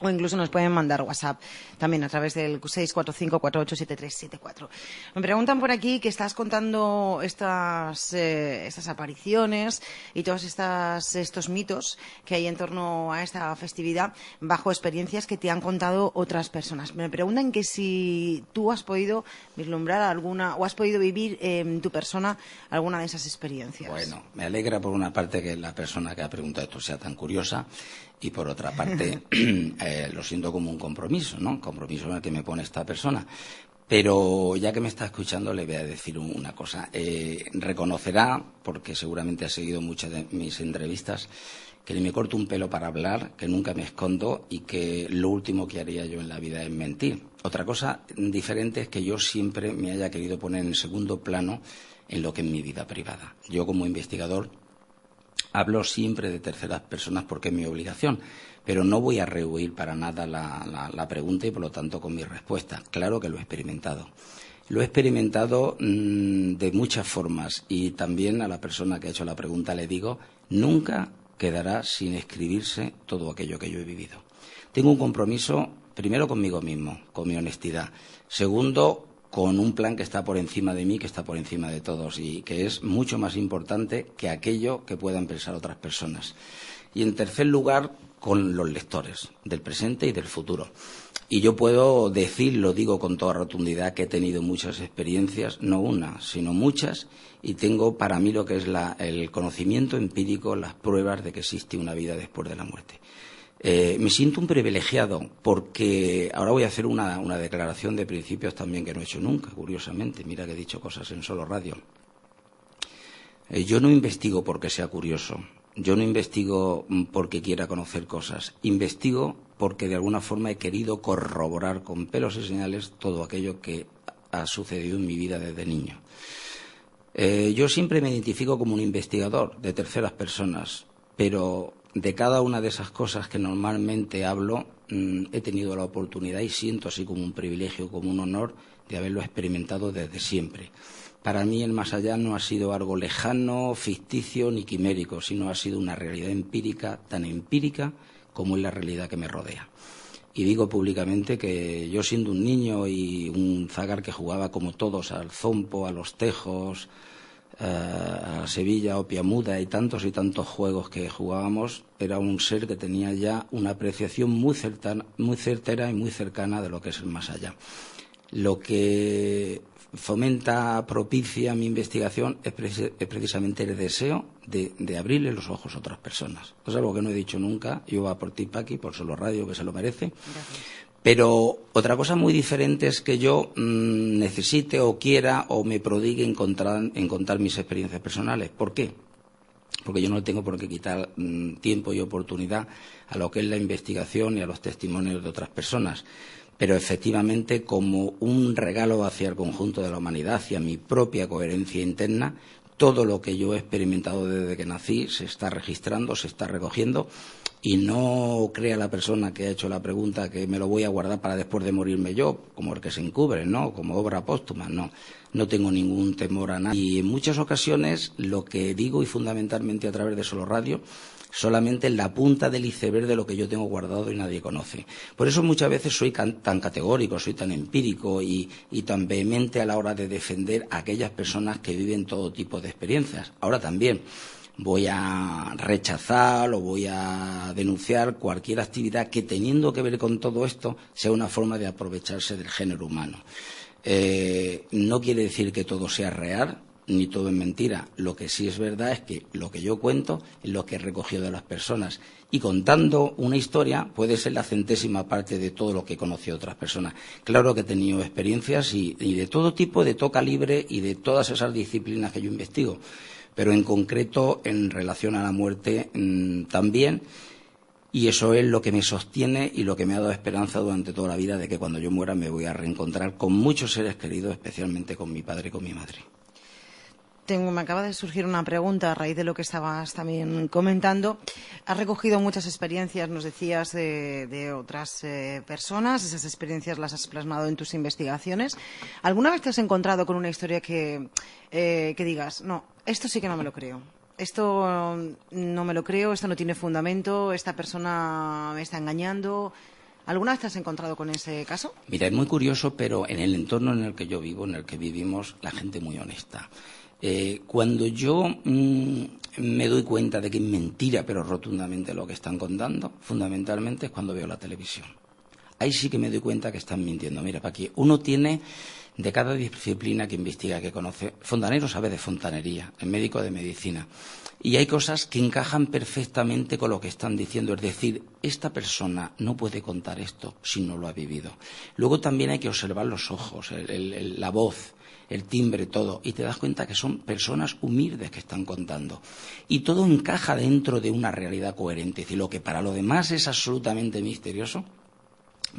O incluso nos pueden mandar WhatsApp también a través del 645487374. Me preguntan por aquí que estás contando estas apariciones y todos estos mitos que hay en torno a esta festividad bajo experiencias que te han contado otras personas. Me preguntan que si tú has podido vislumbrar alguna o has podido vivir en tu persona alguna de esas experiencias. Bueno, me alegra por una parte que la persona que ha preguntado esto sea tan curiosa. Y por otra parte, lo siento como un compromiso, ¿no? Compromiso en el que me pone esta persona. Pero ya que me está escuchando, le voy a decir una cosa. Reconocerá, porque seguramente ha seguido muchas de mis entrevistas, que ni me corto un pelo para hablar, que nunca me escondo y que lo último que haría yo en la vida es mentir. Otra cosa diferente es que yo siempre me haya querido poner en segundo plano en lo que es mi vida privada. Yo como investigador hablo siempre de terceras personas porque es mi obligación, pero no voy a rehuir para nada la pregunta y, por lo tanto, con mi respuesta. Claro que lo he experimentado. Lo he experimentado de muchas formas y también a la persona que ha hecho la pregunta le digo, nunca quedará sin escribirse todo aquello que yo he vivido. Tengo un compromiso, primero, conmigo mismo, con mi honestidad. Segundo, con un plan que está por encima de mí, que está por encima de todos y que es mucho más importante que aquello que puedan pensar otras personas. Y en tercer lugar, con los lectores del presente y del futuro. Y yo puedo decir, lo digo con toda rotundidad, que he tenido muchas experiencias, no una, sino muchas, y tengo para mí lo que es el conocimiento empírico, las pruebas de que existe una vida después de la muerte. Me siento un privilegiado porque ahora voy a hacer una declaración de principios también que no he hecho nunca, curiosamente. Mira que he dicho cosas en Solo Radio. Yo no investigo porque sea curioso. Yo no investigo porque quiera conocer cosas. Investigo porque de alguna forma he querido corroborar con pelos y señales todo aquello que ha sucedido en mi vida desde niño. Yo siempre me identifico como un investigador de terceras personas, pero de cada una de esas cosas que normalmente hablo he tenido la oportunidad y siento así como un privilegio, como un honor de haberlo experimentado desde siempre. Para mí el más allá no ha sido algo lejano, ficticio ni quimérico, sino ha sido una realidad empírica, tan empírica como es la realidad que me rodea. Y digo públicamente que yo, siendo un niño y un zagar que jugaba como todos al zompo, a los tejos, a Sevilla o Piamuda y tantos juegos que jugábamos, era un ser que tenía ya una apreciación muy certera y muy cercana de lo que es el más allá. Lo que fomenta, propicia mi investigación es precisamente el deseo de abrirle los ojos a otras personas. Es algo que no he dicho nunca. Yo voy por ti, Paqui, por Solo Radio, que se lo merece. Gracias. Pero otra cosa muy diferente es que yo necesite o quiera o me prodigue en contar mis experiencias personales. ¿Por qué? Porque yo no le tengo por qué quitar tiempo y oportunidad a lo que es la investigación y a los testimonios de otras personas. Pero efectivamente, como un regalo hacia el conjunto de la humanidad, hacia mi propia coherencia interna, todo lo que yo he experimentado desde que nací se está registrando, se está recogiendo, y no crea la persona que ha hecho la pregunta que me lo voy a guardar para después de morirme yo, como el que se encubre, ¿no?, como obra póstuma. No tengo ningún temor a nada. Y en muchas ocasiones lo que digo, y fundamentalmente a través de Solo Radio, solamente en la punta del iceberg de lo que yo tengo guardado y nadie conoce. Por eso muchas veces soy tan categórico, soy tan empírico y tan vehemente a la hora de defender a aquellas personas que viven todo tipo de experiencias. Ahora también voy a rechazar o voy a denunciar cualquier actividad que, teniendo que ver con todo esto, sea una forma de aprovecharse del género humano. No quiere decir que todo sea real, ni todo es mentira. Lo que sí es verdad es que lo que yo cuento es lo que he recogido de las personas. Y contando una historia puede ser la 100ª parte de todo lo que he conocido de otras personas. Claro que he tenido experiencias y de todo tipo, de todo calibre y de todas esas disciplinas que yo investigo. Pero en concreto, en relación a la muerte, también. Y eso es lo que me sostiene y lo que me ha dado esperanza durante toda la vida de que cuando yo muera me voy a reencontrar con muchos seres queridos, especialmente con mi padre y con mi madre. Me acaba de surgir una pregunta a raíz de lo que estabas también comentando. Has recogido muchas experiencias, nos decías, de otras personas. Esas experiencias las has plasmado en tus investigaciones. ¿Alguna vez te has encontrado con una historia que digas, no, esto sí que no me lo creo? Esto no me lo creo, esto no tiene fundamento, esta persona me está engañando. ¿Alguna vez te has encontrado con ese caso? Mira, es muy curioso, pero en el entorno en el que yo vivo, en el que vivimos, la gente es muy honesta. Cuando yo me doy cuenta de que es mentira, pero rotundamente lo que están contando, fundamentalmente es cuando veo la televisión. Ahí sí que me doy cuenta que están mintiendo. Mira, Paqui, uno tiene de cada disciplina que investiga, que conoce. Fontanero sabe de fontanería, el médico de medicina. Y hay cosas que encajan perfectamente con lo que están diciendo. Es decir, esta persona no puede contar esto si no lo ha vivido. Luego también hay que observar los ojos, la voz, el timbre, todo, y te das cuenta que son personas humildes que están contando. Y todo encaja dentro de una realidad coherente. Es decir, lo que para lo demás es absolutamente misterioso,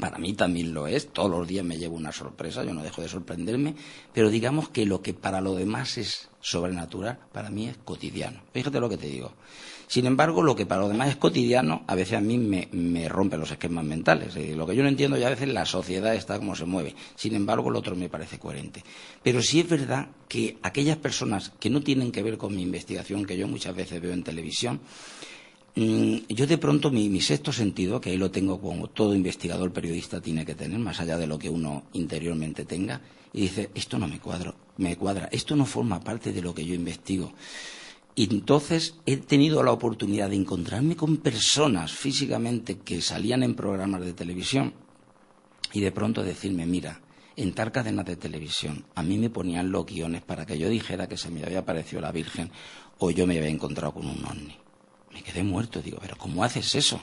para mí también lo es. Todos los días me llevo una sorpresa, yo no dejo de sorprenderme, pero digamos que lo que para lo demás es sobrenatural, para mí es cotidiano. Fíjate lo que te digo. Sin embargo, lo que para lo demás es cotidiano, a veces a mí me rompe los esquemas mentales. Lo que yo no entiendo, ya a veces la sociedad está como se mueve. Sin embargo, lo otro me parece coherente. Pero sí es verdad que aquellas personas que no tienen que ver con mi investigación, que yo muchas veces veo en televisión, yo de pronto mi sexto sentido, que ahí lo tengo como todo investigador periodista tiene que tener, más allá de lo que uno interiormente tenga, y dice, esto no me cuadra, esto no forma parte de lo que yo investigo. Y entonces he tenido la oportunidad de encontrarme con personas físicamente que salían en programas de televisión y de pronto decirme, mira, en tal cadena de televisión a mí me ponían los guiones para que yo dijera que se me había aparecido la Virgen o yo me había encontrado con un ovni. Me quedé muerto, digo, pero ¿cómo haces eso?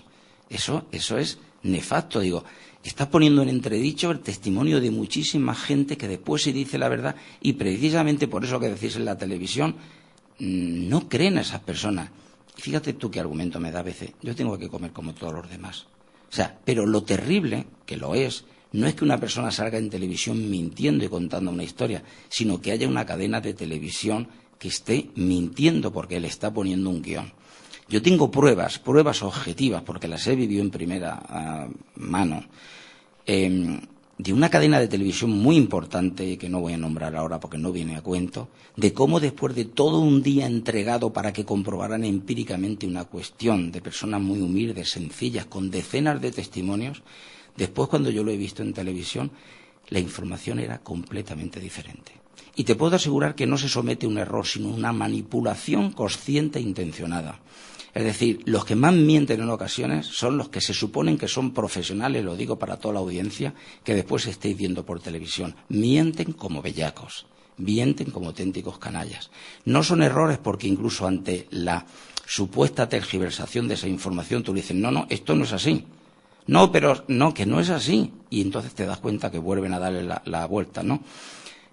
Eso es nefasto, digo. Estás poniendo en entredicho el testimonio de muchísima gente que después se dice la verdad y precisamente por eso que decís en la televisión no creen a esas personas. Y fíjate tú qué argumento me da a veces. Yo tengo que comer como todos los demás. O sea, pero lo terrible, que lo es, no es que una persona salga en televisión mintiendo y contando una historia, sino que haya una cadena de televisión que esté mintiendo porque le está poniendo un guión. Yo tengo pruebas objetivas, porque las he vivido en primera mano, de una cadena de televisión muy importante, que no voy a nombrar ahora porque no viene a cuento, de cómo después de todo un día entregado para que comprobaran empíricamente una cuestión de personas muy humildes, sencillas, con decenas de testimonios, después cuando yo lo he visto en televisión, la información era completamente diferente. Y te puedo asegurar que no se somete a un error, sino a una manipulación consciente e intencionada. Es decir, los que más mienten en ocasiones son los que se suponen que son profesionales, lo digo para toda la audiencia, que después estéis viendo por televisión. Mienten como bellacos, mienten como auténticos canallas. No son errores porque incluso ante la supuesta tergiversación de esa información tú le dices, no, esto no es así. No, pero no, que no es así. Y entonces te das cuenta que vuelven a darle la vuelta, ¿no?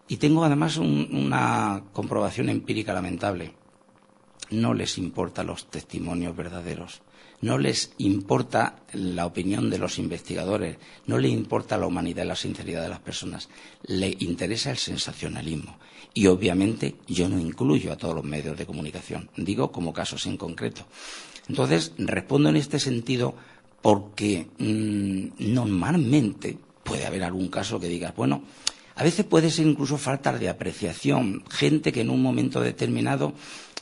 Y tengo además una comprobación empírica lamentable. No les importan los testimonios verdaderos, no les importa la opinión de los investigadores, no les importa la humanidad y la sinceridad de las personas, le interesa el sensacionalismo. Y obviamente yo no incluyo a todos los medios de comunicación, digo como casos en concreto. Entonces, respondo en este sentido porque normalmente puede haber algún caso que digas, bueno, a veces puede ser incluso falta de apreciación, gente que en un momento determinado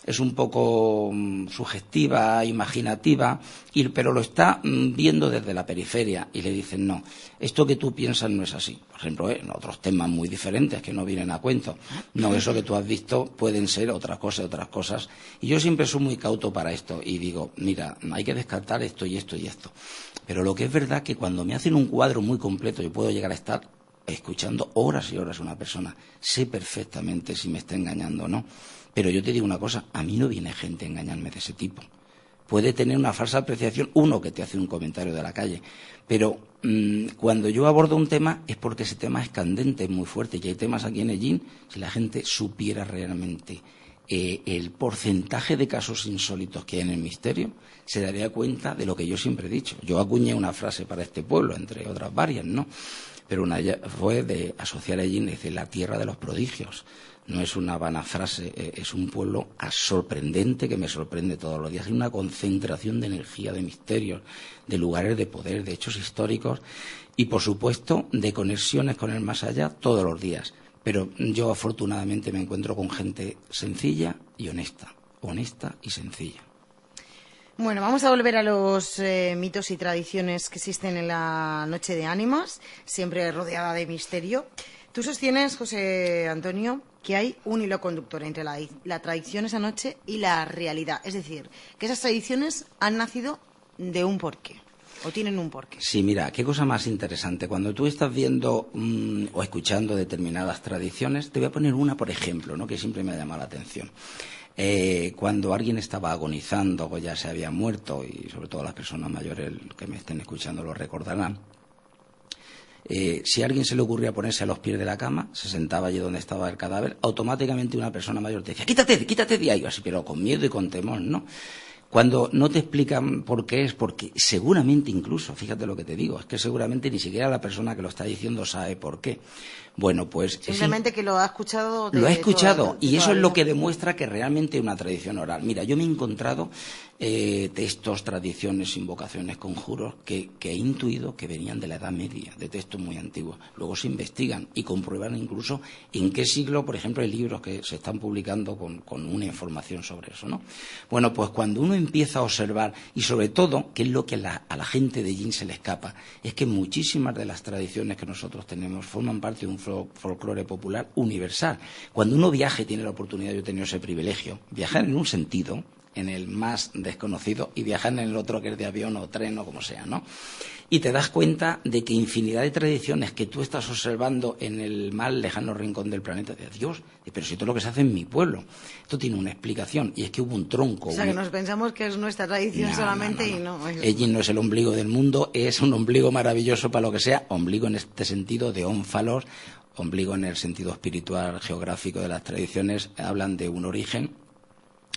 es un poco sugestiva, imaginativa, pero lo está viendo desde la periferia y le dicen, no, esto que tú piensas no es así. Por ejemplo, en otros temas muy diferentes que no vienen a cuento. No, eso que tú has visto pueden ser otras cosas. Y yo siempre soy muy cauto para esto y digo, mira, hay que descartar esto y esto y esto. Pero lo que es verdad que cuando me hacen un cuadro muy completo yo puedo llegar a estar escuchando horas y horas a una persona. Sé perfectamente si me está engañando o no. Pero yo te digo una cosa, a mí no viene gente a engañarme de ese tipo. Puede tener una falsa apreciación uno que te hace un comentario de la calle, pero cuando yo abordo un tema es porque ese tema es candente, es muy fuerte, y hay temas aquí en Ellín, si la gente supiera realmente el porcentaje de casos insólitos que hay en el misterio, se daría cuenta de lo que yo siempre he dicho. Yo acuñé una frase para este pueblo, entre otras varias, ¿no? Pero una fue de asociar a Ellín, dice, la tierra de los prodigios. No es una vana frase, es un pueblo sorprendente que me sorprende todos los días. Hay una concentración de energía, de misterios, de lugares de poder, de hechos históricos y, por supuesto, de conexiones con el más allá todos los días. Pero yo, afortunadamente, me encuentro con gente sencilla y honesta y sencilla. Bueno, vamos a volver a los mitos y tradiciones que existen en la Noche de Ánimas, siempre rodeada de misterio. Tú sostienes, José Antonio, que hay un hilo conductor entre la tradición esa noche y la realidad. Es decir, que esas tradiciones han nacido de un porqué, o tienen un porqué. Sí, mira, qué cosa más interesante. Cuando tú estás viendo o escuchando determinadas tradiciones, te voy a poner una, por ejemplo, ¿no?, que siempre me ha llamado la atención. Cuando alguien estaba agonizando o ya se había muerto, y sobre todo las personas mayores que me estén escuchando lo recordarán, si a alguien se le ocurría ponerse a los pies de la cama, se sentaba allí donde estaba el cadáver, automáticamente una persona mayor te decía, quítate de ahí, así, pero con miedo y con temor, ¿no? Cuando no te explican por qué es, porque seguramente incluso, fíjate lo que te digo, es que seguramente ni siquiera la persona que lo está diciendo sabe por qué. Bueno, pues... Simplemente que lo ha escuchado... Lo ha escuchado, y eso es lo que demuestra que realmente hay una tradición oral. Mira, yo me he encontrado textos, tradiciones, invocaciones, conjuros que he intuido que venían de la Edad Media, de textos muy antiguos. Luego se investigan y comprueban incluso en qué siglo, por ejemplo, hay libros que se están publicando con una información sobre eso, ¿no? Bueno, pues cuando uno empieza a observar, y sobre todo, que es lo que a la gente de Ellín se le escapa, es que muchísimas de las tradiciones que nosotros tenemos forman parte de un folclore popular universal. Cuando uno viaja y tiene la oportunidad, yo he tenido ese privilegio, viajar en un sentido, en el más desconocido, y viajar en el otro que es de avión o tren o como sea, ¿no? Y te das cuenta de que infinidad de tradiciones que tú estás observando en el más lejano rincón del planeta, de Dios, pero si todo lo que se hace en mi pueblo, esto tiene una explicación, y es que hubo un tronco. O sea, que nos pensamos que es nuestra tradición solamente y no. Ellín no es el ombligo del mundo, es un ombligo maravilloso para lo que sea, ombligo en este sentido de ónfalos, ombligo en el sentido espiritual, geográfico de las tradiciones, hablan de un origen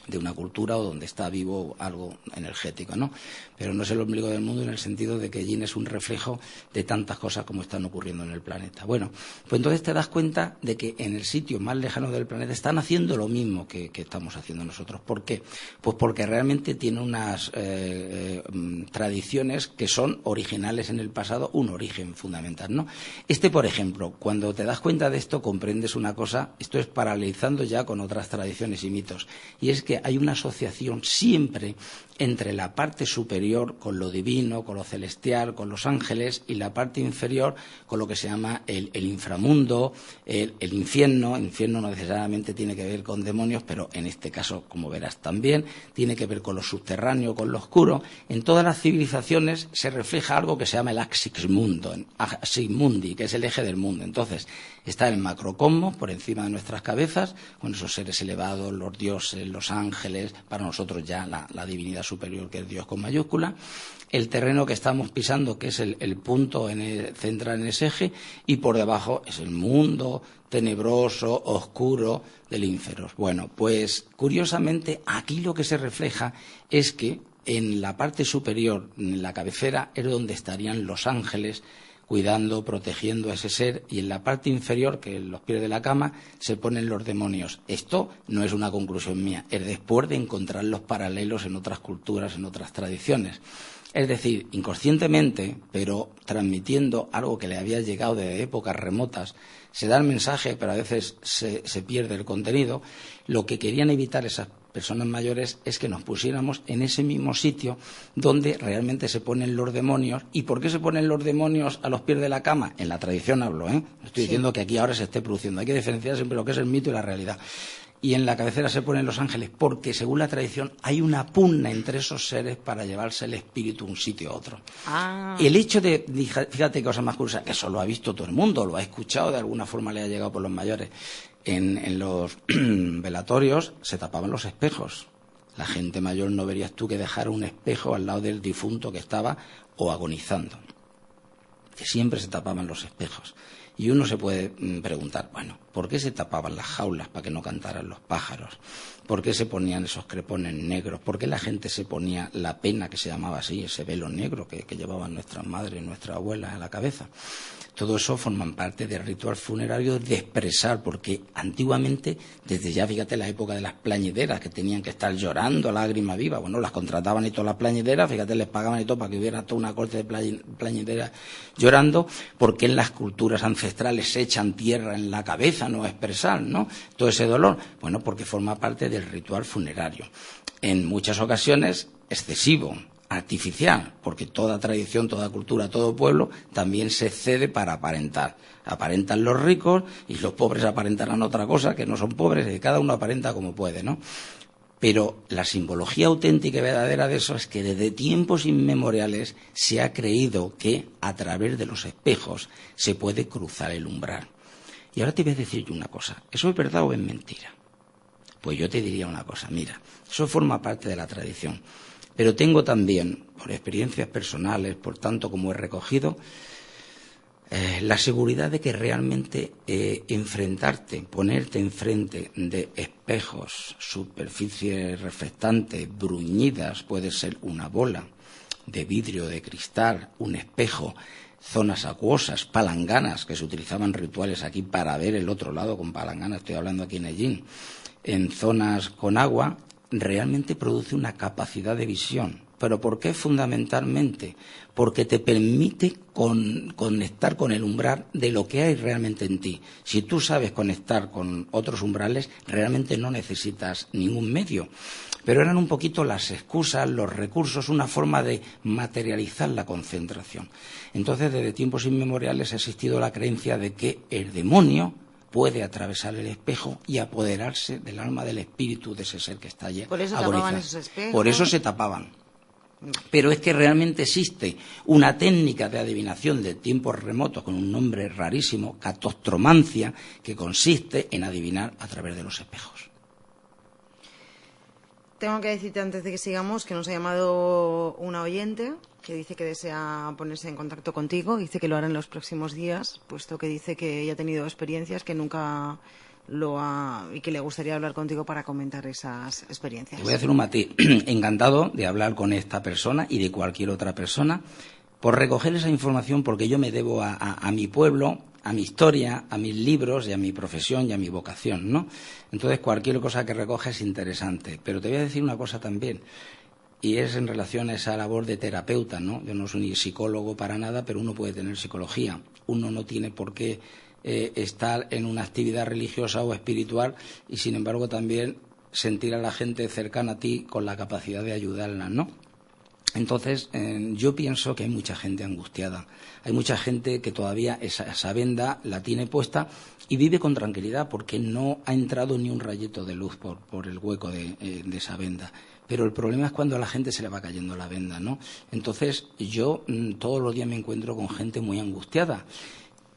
de una cultura o donde está vivo algo energético, ¿no? Pero no es el ombligo del mundo en el sentido de que Yin es un reflejo de tantas cosas como están ocurriendo en el planeta. Bueno, pues entonces te das cuenta de que en el sitio más lejano del planeta están haciendo lo mismo que estamos haciendo nosotros. ¿Por qué? Pues porque realmente tiene unas tradiciones que son originales en el pasado, un origen fundamental, ¿no? Por ejemplo, cuando te das cuenta de esto, comprendes una cosa, esto es paralelizando ya con otras tradiciones y mitos, y es que hay una asociación siempre entre la parte superior con lo divino, con lo celestial, con los ángeles, y la parte inferior con lo que se llama el inframundo, el infierno. El infierno no necesariamente tiene que ver con demonios, pero en este caso, como verás también, tiene que ver con lo subterráneo, con lo oscuro. En todas las civilizaciones se refleja algo que se llama el Axis Mundi, que es el eje del mundo. Entonces, está el macrocosmos por encima de nuestras cabezas, con esos seres elevados, los dioses, los ángeles, para nosotros ya la divinidad superior, que es Dios con mayúscula, el terreno que estamos pisando, que es el punto central en ese eje, y por debajo es el mundo tenebroso, oscuro del infierno. Bueno, pues curiosamente aquí lo que se refleja es que en la parte superior, en la cabecera, es donde estarían los ángeles, cuidando, protegiendo a ese ser, y en la parte inferior, que en los pies de la cama, se ponen los demonios. Esto no es una conclusión mía, es después de encontrar los paralelos en otras culturas, en otras tradiciones. Es decir, inconscientemente, pero transmitiendo algo que le había llegado de épocas remotas, se da el mensaje, pero a veces se pierde el contenido. Lo que querían evitar esas personas mayores es que nos pusiéramos en ese mismo sitio donde realmente se ponen los demonios. ¿Y por qué se ponen los demonios a los pies de la cama? En la tradición hablo, ¿eh? No estoy diciendo que aquí ahora se esté produciendo. Hay que diferenciar siempre lo que es el mito y la realidad. Y en la cabecera se ponen los ángeles porque, según la tradición, hay una pugna entre esos seres para llevarse el espíritu de un sitio a otro. El hecho de, fíjate cosa más curiosa, que eso lo ha visto todo el mundo, lo ha escuchado, de alguna forma le ha llegado por los mayores. En los velatorios se tapaban los espejos. La gente mayor no verías tú que dejara un espejo al lado del difunto que estaba o agonizando. Que siempre se tapaban los espejos. Y uno se puede preguntar, bueno, ¿por qué se tapaban las jaulas para que no cantaran los pájaros? ¿Por qué se ponían esos crepones negros? ¿Por qué la gente se ponía la pena, que se llamaba así, ese velo negro que llevaban nuestras madres y nuestras abuelas en la cabeza? Todo eso forman parte del ritual funerario de expresar, porque antiguamente, desde ya, fíjate, la época de las plañideras, que tenían que estar llorando a lágrima viva, bueno, las contrataban y todas las plañideras, fíjate, les pagaban y todo para que hubiera toda una corte de plañideras llorando, porque en las culturas ancestrales se echan tierra en la cabeza, no a expresar, ¿no?, todo ese dolor. Bueno, porque forma parte del ritual funerario. En muchas ocasiones, excesivo, artificial, porque toda tradición, toda cultura, todo pueblo también se excede para aparentar. Aparentan los ricos y los pobres aparentarán otra cosa, que no son pobres, y cada uno aparenta como puede, ¿no? Pero la simbología auténtica y verdadera de eso es que desde tiempos inmemoriales se ha creído que a través de los espejos se puede cruzar el umbral. Y ahora te voy a decir yo una cosa, ¿eso es verdad o es mentira? Pues yo te diría una cosa, mira, eso forma parte de la tradición. Pero tengo también, por experiencias personales, por tanto como he recogido, la seguridad de que realmente enfrentarte, ponerte enfrente de espejos, superficies reflectantes, bruñidas, puede ser una bola de vidrio, de cristal, un espejo, zonas acuosas, palanganas, que se utilizaban rituales aquí para ver el otro lado con palanganas, estoy hablando aquí en Ellín, en zonas con agua, realmente produce una capacidad de visión. ¿Pero por qué? Fundamentalmente porque te permite conectar con el umbral de lo que hay realmente en ti. Si tú sabes conectar con otros umbrales, realmente no necesitas ningún medio. Pero eran un poquito las excusas, los recursos, una forma de materializar la concentración. Entonces, desde tiempos inmemoriales ha existido la creencia de que el demonio puede atravesar el espejo y apoderarse del alma, del espíritu de ese ser que está allí. Por eso tapaban esos espejos. Por eso se tapaban. Pero es que realmente existe una técnica de adivinación de tiempos remotos con un nombre rarísimo, catostromancia, que consiste en adivinar a través de los espejos. Tengo que decirte antes de que sigamos que nos ha llamado una oyente que dice que desea ponerse en contacto contigo, dice que lo hará en los próximos días, puesto que dice que ella ha tenido experiencias que nunca y que le gustaría hablar contigo para comentar esas experiencias. Te voy a hacer un matiz. Encantado de hablar con esta persona y de cualquier otra persona por recoger esa información, porque yo me debo a mi pueblo, a mi historia, a mis libros y a mi profesión y a mi vocación, ¿no? Entonces, cualquier cosa que recoja es interesante. Pero te voy a decir una cosa también, y es en relación a esa labor de terapeuta, ¿no? Yo no soy ni psicólogo para nada, pero uno puede tener psicología. Uno no tiene por qué estar en una actividad religiosa o espiritual y, sin embargo, también sentir a la gente cercana a ti con la capacidad de ayudarla, ¿no? Entonces, yo pienso que hay mucha gente angustiada, hay mucha gente que todavía esa venda la tiene puesta y vive con tranquilidad porque no ha entrado ni un rayito de luz por el hueco de esa venda. Pero el problema es cuando a la gente se le va cayendo la venda, ¿no? Entonces, yo todos los días me encuentro con gente muy angustiada.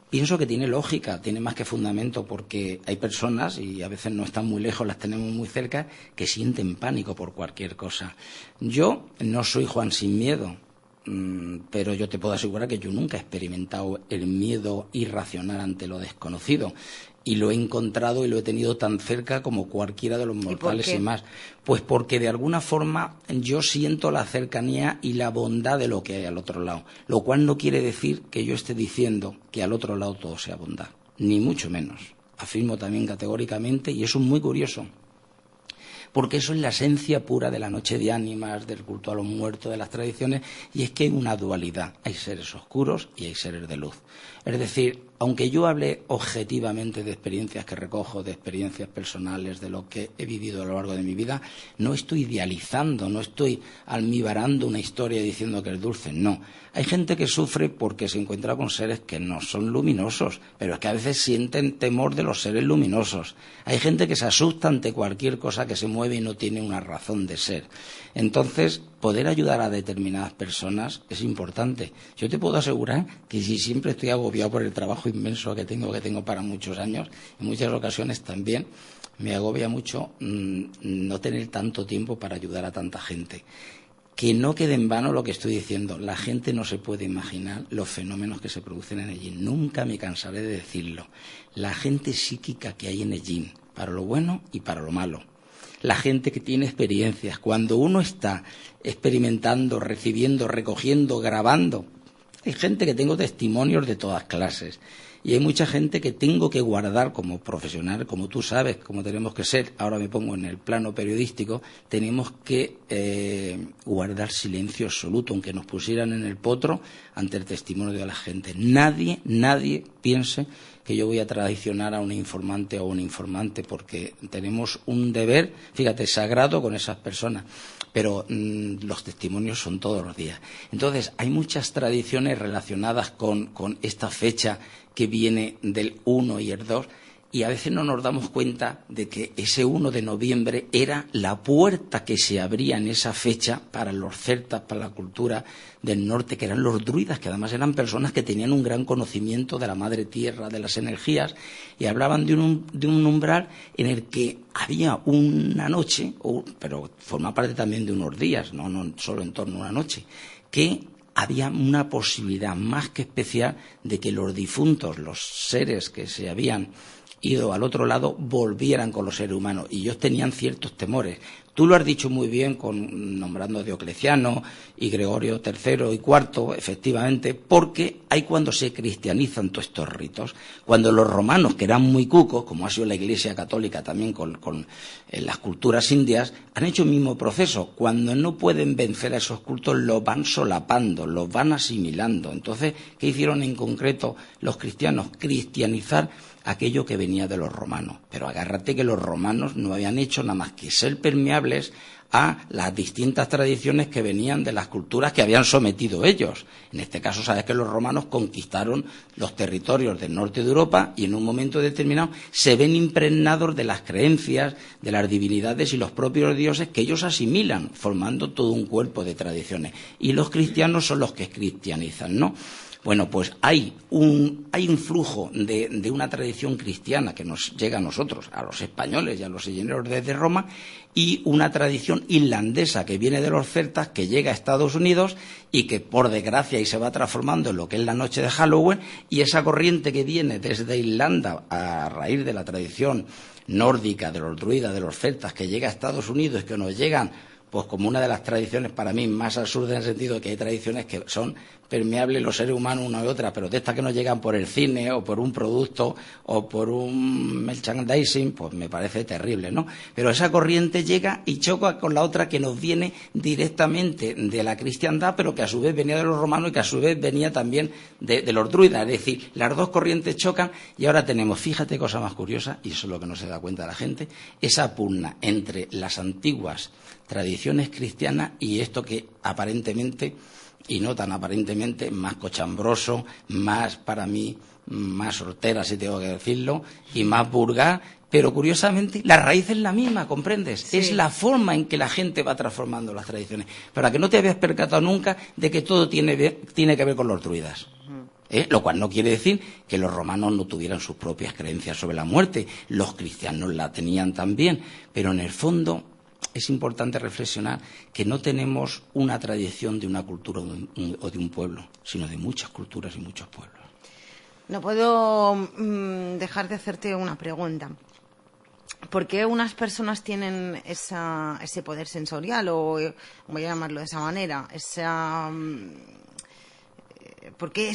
Pienso que tiene lógica, tiene más que fundamento, porque hay personas, y a veces no están muy lejos, las tenemos muy cerca, que sienten pánico por cualquier cosa. Yo no soy Juan sin miedo, pero yo te puedo asegurar que yo nunca he experimentado el miedo irracional ante lo desconocido. Y lo he encontrado y lo he tenido tan cerca como cualquiera de los mortales y más. Pues porque de alguna forma yo siento la cercanía y la bondad de lo que hay al otro lado. Lo cual no quiere decir que yo esté diciendo que al otro lado todo sea bondad. Ni mucho menos. Afirmo también categóricamente, y eso es muy curioso, porque eso es la esencia pura de la noche de ánimas, del culto a los muertos, de las tradiciones, y es que hay una dualidad. Hay seres oscuros y hay seres de luz. Es decir, aunque yo hable objetivamente de experiencias que recojo, de experiencias personales, de lo que he vivido a lo largo de mi vida, no estoy idealizando, no estoy almibarando una historia diciendo que es dulce, no. Hay gente que sufre porque se encuentra con seres que no son luminosos, pero es que a veces sienten temor de los seres luminosos. Hay gente que se asusta ante cualquier cosa que se mueve y no tiene una razón de ser. Entonces, poder ayudar a determinadas personas es importante. Yo te puedo asegurar que si siempre estoy agobiado por el trabajo inmenso que tengo para muchos años, en muchas ocasiones también me agobia mucho no tener tanto tiempo para ayudar a tanta gente. Que no quede en vano lo que estoy diciendo. La gente no se puede imaginar los fenómenos que se producen en Ellín. Nunca me cansaré de decirlo. La gente psíquica que hay en Ellín, para lo bueno y para lo malo. La gente que tiene experiencias. Cuando uno está experimentando, recibiendo, recogiendo, grabando, hay gente que tengo testimonios de todas clases. Y hay mucha gente que tengo que guardar como profesional, como tú sabes, como tenemos que ser. Ahora me pongo en el plano periodístico, tenemos que guardar silencio absoluto, aunque nos pusieran en el potro ante el testimonio de la gente. Nadie piense que yo voy a traicionar a un informante o un informante, porque tenemos un deber, fíjate, sagrado con esas personas. Pero los testimonios son todos los días. Entonces, hay muchas tradiciones relacionadas con esta fecha que viene del 1 y el 2, y a veces no nos damos cuenta de que ese 1 de noviembre era la puerta que se abría en esa fecha para los celtas, para la cultura del norte, que eran los druidas, que además eran personas que tenían un gran conocimiento de la madre tierra, de las energías, y hablaban de un umbral en el que había una noche, pero forma parte también de unos días, no solo en torno a una noche, que había una posibilidad más que especial de que los difuntos, los seres que se habían ido al otro lado, volvieran con los seres humanos, y ellos tenían ciertos temores. Tú lo has dicho muy bien nombrando a Diocleciano y Gregorio III y IV, efectivamente, porque hay cuando se cristianizan todos estos ritos. Cuando los romanos, que eran muy cucos, como ha sido la Iglesia Católica también con las culturas indias, han hecho el mismo proceso. Cuando no pueden vencer a esos cultos, los van solapando, los van asimilando. Entonces, ¿qué hicieron en concreto los cristianos? Cristianizar aquello que venía de los romanos. Pero agárrate que los romanos no habían hecho nada más que ser permeables a las distintas tradiciones que venían de las culturas que habían sometido ellos. En este caso, sabes que los romanos conquistaron los territorios del norte de Europa y en un momento determinado se ven impregnados de las creencias, de las divinidades y los propios dioses que ellos asimilan, formando todo un cuerpo de tradiciones. Y los cristianos son los que cristianizan, ¿no? Bueno, pues hay un flujo de una tradición cristiana que nos llega a nosotros, a los españoles y a los señores desde Roma, y una tradición irlandesa que viene de los celtas, que llega a Estados Unidos y que, por desgracia, y se va transformando en lo que es la noche de Halloween, y esa corriente que viene desde Irlanda a raíz de la tradición nórdica, de los druidas, de los celtas, que llega a Estados Unidos, que nos llegan pues como una de las tradiciones para mí más absurdas, en el sentido de que hay tradiciones que son permeables los seres humanos una y otra, pero de estas que nos llegan por el cine o por un producto o por un merchandising, pues me parece terrible, ¿no? Pero esa corriente llega y choca con la otra que nos viene directamente de la cristiandad, pero que a su vez venía de los romanos y que a su vez venía también de los druidas. Es decir, las dos corrientes chocan y ahora tenemos, fíjate cosa más curiosa, y eso es lo que no se da cuenta la gente, esa pugna entre las antiguas tradiciones cristianas y esto que aparentemente, y no tan aparentemente, más cochambroso, más, para mí, más hortera, si tengo que decirlo, y más burgués, pero curiosamente la raíz es la misma, ¿comprendes? Sí. Es la forma en que la gente va transformando las tradiciones, para que no te habías percatado nunca de que todo tiene que ver con los druidas. Lo cual no quiere decir que los romanos no tuvieran sus propias creencias sobre la muerte, los cristianos la tenían también, pero en el fondo es importante reflexionar que no tenemos una tradición de una cultura o de un pueblo, sino de muchas culturas y muchos pueblos. No puedo dejar de hacerte una pregunta. ¿Por qué unas personas tienen ese poder sensorial, o voy a llamarlo de esa manera, ¿por qué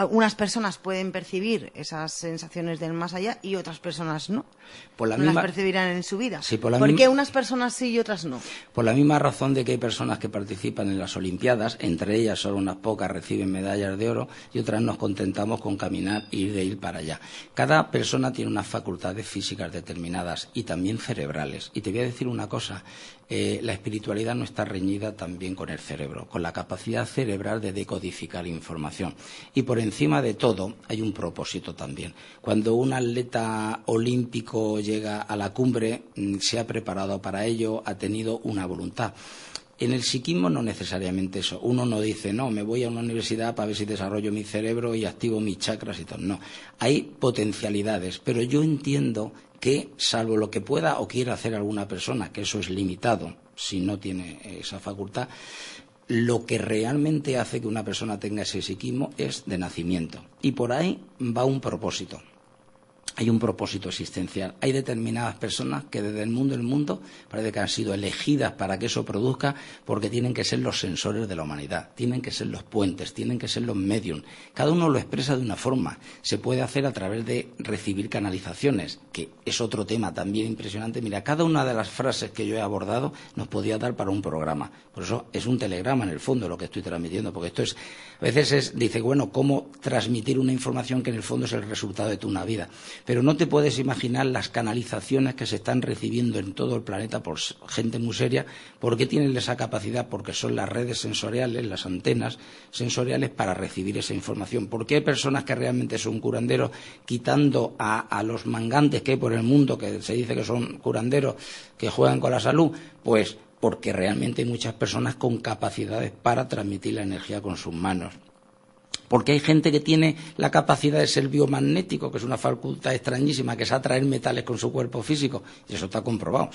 unas personas pueden percibir esas sensaciones del más allá y otras personas no? ¿No las percibirán en su vida? Sí, ¿Por qué unas personas sí y otras no? Por la misma razón de que hay personas que participan en las Olimpiadas, entre ellas solo unas pocas reciben medallas de oro y otras nos contentamos con caminar e ir para allá. Cada persona tiene unas facultades físicas determinadas y también cerebrales. Y te voy a decir una cosa, la espiritualidad no está reñida también con el cerebro, con la capacidad cerebral de decodificar información. Y por encima de todo hay un propósito también. Cuando un atleta olímpico llega a la cumbre, se ha preparado para ello, ha tenido una voluntad. En el psiquismo no necesariamente eso. Uno no dice, no, me voy a una universidad para ver si desarrollo mi cerebro y activo mis chakras y todo. No, hay potencialidades, pero yo entiendo que, salvo lo que pueda o quiera hacer alguna persona, que eso es limitado si no tiene esa facultad, lo que realmente hace que una persona tenga ese psiquismo es de nacimiento. Y por ahí va un propósito. Hay un propósito existencial. Hay determinadas personas que desde el mundo parece que han sido elegidas para que eso produzca, porque tienen que ser los sensores de la humanidad, tienen que ser los puentes, tienen que ser los medium. Cada uno lo expresa de una forma. Se puede hacer a través de recibir canalizaciones, que es otro tema también impresionante. Mira, cada una de las frases que yo he abordado nos podía dar para un programa. Por eso es un telegrama en el fondo lo que estoy transmitiendo, porque esto es, a veces dice, bueno, ¿cómo transmitir una información que en el fondo es el resultado de una vida? Pero no te puedes imaginar las canalizaciones que se están recibiendo en todo el planeta por gente muy seria. ¿Por qué tienen esa capacidad? Porque son las redes sensoriales, las antenas sensoriales para recibir esa información. ¿Por qué hay personas que realmente son curanderos, quitando a los mangantes que hay por el mundo, que se dice que son curanderos, que juegan con la salud? Pues porque realmente hay muchas personas con capacidades para transmitir la energía con sus manos. Porque hay gente que tiene la capacidad de ser biomagnético, que es una facultad extrañísima, que es atraer metales con su cuerpo físico. Y eso está comprobado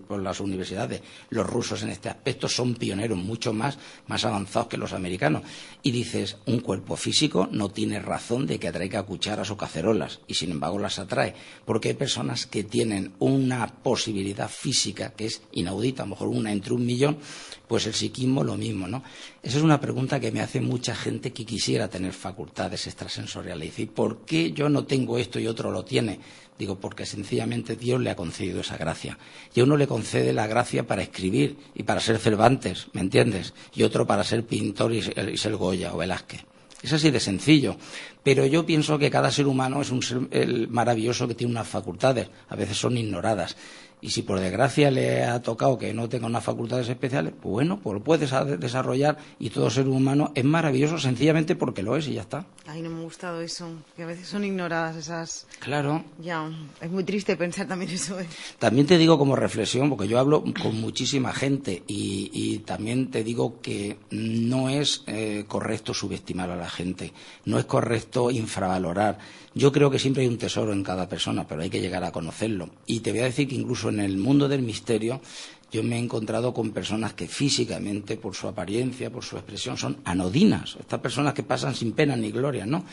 por las universidades. Los rusos en este aspecto son pioneros, mucho más avanzados que los americanos. Y dices, un cuerpo físico no tiene razón de que atraiga cucharas o cacerolas, y sin embargo las atrae. Porque hay personas que tienen una posibilidad física que es inaudita, a lo mejor una entre 1.000.000, pues el psiquismo lo mismo, ¿no? Esa es una pregunta que me hace mucha gente que quisiera tener facultades extrasensoriales. Dice, ¿por qué yo no tengo esto y otro lo tiene? Digo, porque sencillamente Dios le ha concedido esa gracia. Y a uno le concede la gracia para escribir y para ser Cervantes, ¿me entiendes? Y otro para ser pintor y ser Goya o Velázquez. Es así de sencillo. Pero yo pienso que cada ser humano es un ser maravilloso que tiene unas facultades. A veces son ignoradas. Y si por desgracia le ha tocado que no tenga unas facultades especiales, pues bueno, pues lo puedes desarrollar, y todo ser humano es maravilloso sencillamente porque lo es y ya está. Ay, no me ha gustado eso, que a veces son ignoradas esas... Claro. Ya, es muy triste pensar también eso. También te digo como reflexión, porque yo hablo con muchísima gente y también te digo que no es correcto subestimar a la gente, no es correcto infravalorar. Yo creo que siempre hay un tesoro en cada persona, pero hay que llegar a conocerlo. Y te voy a decir que incluso en el mundo del misterio yo me he encontrado con personas que físicamente, por su apariencia, por su expresión, son anodinas. Estas personas que pasan sin pena ni gloria, ¿no?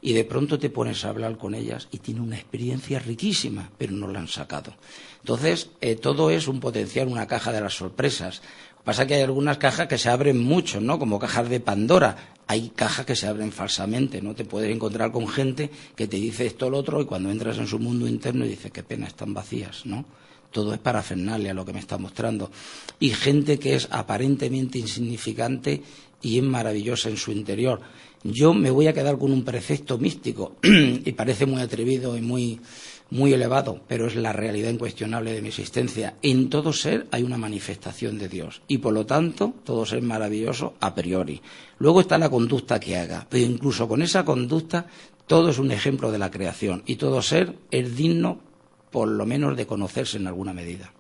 Y de pronto te pones a hablar con ellas y tienen una experiencia riquísima, pero no la han sacado. Entonces, todo es un potencial, una caja de las sorpresas. Pasa que hay algunas cajas que se abren mucho, ¿no? Como cajas de Pandora. Hay cajas que se abren falsamente, ¿no? Te puedes encontrar con gente que te dice esto o lo otro y cuando entras en su mundo interno y dices, qué pena, están vacías, ¿no? Todo es parafernalia lo que me está mostrando. Y gente que es aparentemente insignificante y es maravillosa en su interior. Yo me voy a quedar con un precepto místico y parece muy atrevido y muy elevado, pero es la realidad incuestionable de mi existencia. En todo ser hay una manifestación de Dios y, por lo tanto, todo ser maravilloso a priori. Luego está la conducta que haga, pero incluso con esa conducta todo es un ejemplo de la creación y todo ser es digno, por lo menos, de conocerse en alguna medida.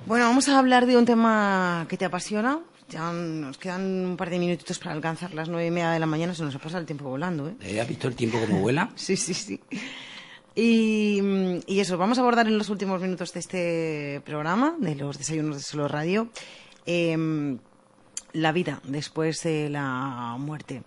Bueno, vamos a hablar de un tema que te apasiona. Ya nos quedan un par de minutitos para alcanzar las 9:30 de la mañana. Se nos ha pasado el tiempo volando, ¿eh? ¿Has visto el tiempo como vuela? Sí, sí, sí. Y eso, vamos a abordar en los últimos minutos de este programa, de los desayunos de Solo Radio, la vida después de la muerte.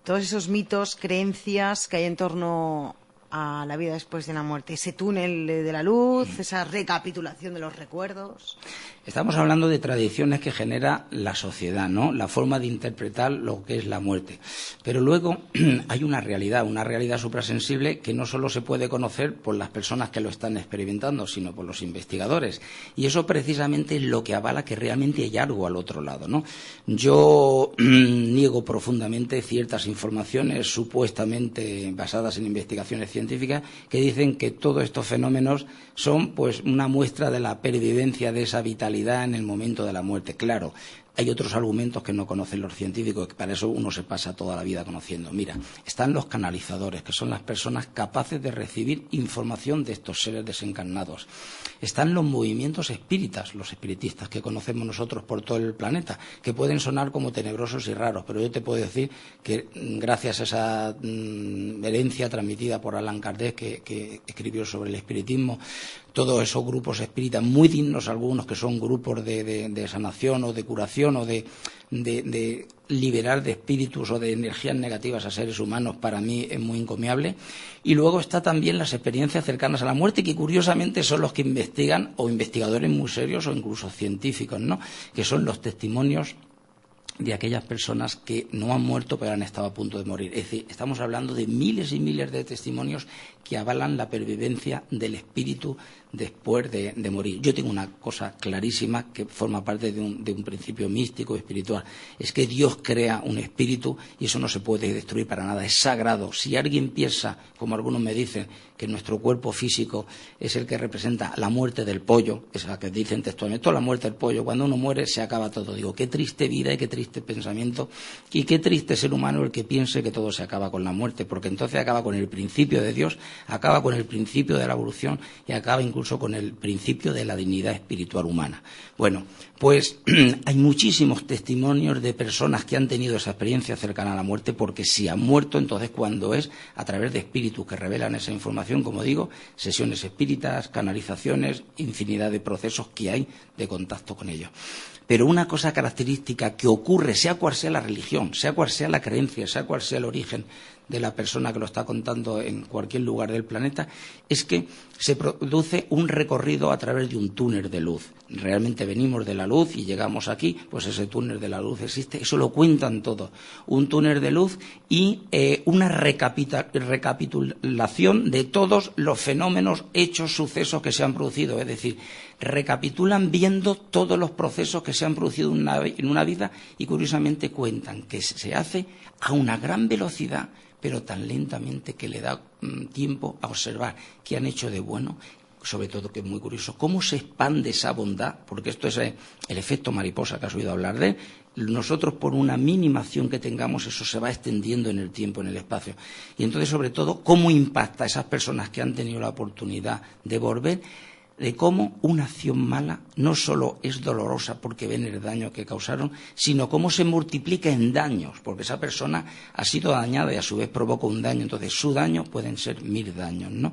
Todos esos mitos, creencias que hay en torno a la vida después de la muerte. Ese túnel de la luz, esa recapitulación de los recuerdos. Estamos hablando de tradiciones que genera la sociedad, ¿no? La forma de interpretar lo que es la muerte. Pero luego hay una realidad suprasensible que no solo se puede conocer por las personas que lo están experimentando, sino por los investigadores. Y eso precisamente es lo que avala que realmente hay algo al otro lado, ¿no? Yo niego profundamente ciertas informaciones supuestamente basadas en investigaciones científicas que dicen que todos estos fenómenos son pues una muestra de la pervivencia de esa vitalidad en el momento de la muerte. Claro, hay otros argumentos que no conocen los científicos, que para eso uno se pasa toda la vida conociendo. Mira, están los canalizadores, que son las personas capaces de recibir información de estos seres desencarnados. Están los movimientos espíritas, los espiritistas que conocemos nosotros por todo el planeta, que pueden sonar como tenebrosos y raros, pero yo te puedo decir que gracias a esa herencia transmitida por Allan Kardec, que escribió sobre el espiritismo, todos esos grupos espíritas, muy dignos algunos, que son grupos de sanación o de curación o de liberar de espíritus o de energías negativas a seres humanos, para mí es muy encomiable. Y luego está también las experiencias cercanas a la muerte, que curiosamente son los que investigan, o investigadores muy serios o incluso científicos, ¿no? Que son los testimonios de aquellas personas que no han muerto pero han estado a punto de morir. Es decir, estamos hablando de miles y miles de testimonios que avalan la pervivencia del espíritu después de morir. Yo tengo una cosa clarísima que forma parte de un principio místico, espiritual. Es que Dios crea un espíritu y eso no se puede destruir para nada. Es sagrado. Si alguien piensa, como algunos me dicen, que nuestro cuerpo físico es el que representa la muerte del pollo, es la que dicen textualmente, toda la muerte del pollo, cuando uno muere se acaba todo. Digo, qué triste vida y qué triste pensamiento y qué triste ser humano el que piense que todo se acaba con la muerte, porque entonces acaba con el principio de Dios, acaba con el principio de la evolución y acaba incluso con el principio de la dignidad espiritual humana. Bueno, pues hay muchísimos testimonios de personas que han tenido esa experiencia cercana a la muerte, porque si han muerto, entonces cuando es a través de espíritus que revelan esa información, como digo, sesiones espíritas, canalizaciones, infinidad de procesos que hay de contacto con ellos. Pero una cosa característica que ocurre, sea cual sea la religión, sea cual sea la creencia, sea cual sea el origen de la persona que lo está contando en cualquier lugar del planeta, es que se produce un recorrido a través de un túnel de luz. Realmente venimos de la luz y llegamos aquí, pues ese túnel de la luz existe, eso lo cuentan todos. Un túnel de luz y una recapitulación de todos los fenómenos, hechos, sucesos que se han producido. Es decir, recapitulan viendo todos los procesos que se han producido en una vida y curiosamente cuentan que se hace a una gran velocidad, pero tan lentamente que le da tiempo a observar qué han hecho de bueno, sobre todo, que es muy curioso, cómo se expande esa bondad, porque esto es el efecto mariposa que has oído hablar de él. Nosotros, por una mínima acción que tengamos, eso se va extendiendo en el tiempo, en el espacio. Y entonces, sobre todo, cómo impacta a esas personas que han tenido la oportunidad de volver, de cómo una acción mala no solo es dolorosa porque ven el daño que causaron, sino cómo se multiplica en daños, porque esa persona ha sido dañada y a su vez provoca un daño. Entonces, su daño pueden ser 1000 daños, ¿no?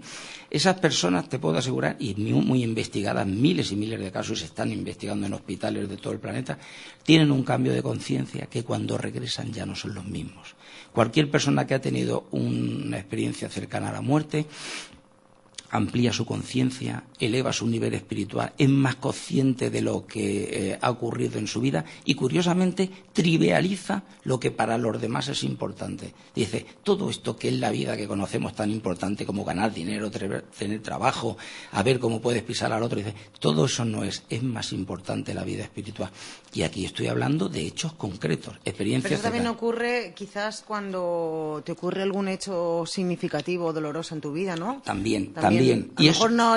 Esas personas, te puedo asegurar, y muy investigadas, miles y miles de casos se están investigando en hospitales de todo el planeta, tienen un cambio de conciencia que cuando regresan ya no son los mismos. Cualquier persona que ha tenido una experiencia cercana a la muerte amplía su conciencia, eleva su nivel espiritual, es más consciente de lo que ha ocurrido en su vida y, curiosamente, trivializa lo que para los demás es importante. Dice, todo esto que es la vida que conocemos tan importante como ganar dinero, tener trabajo, a ver cómo puedes pisar al otro, dice, todo eso no es más importante la vida espiritual. Y aquí estoy hablando de hechos concretos, experiencias. Pero eso también ocurre quizás cuando te ocurre algún hecho significativo o doloroso en tu vida, ¿no? También. A lo mejor no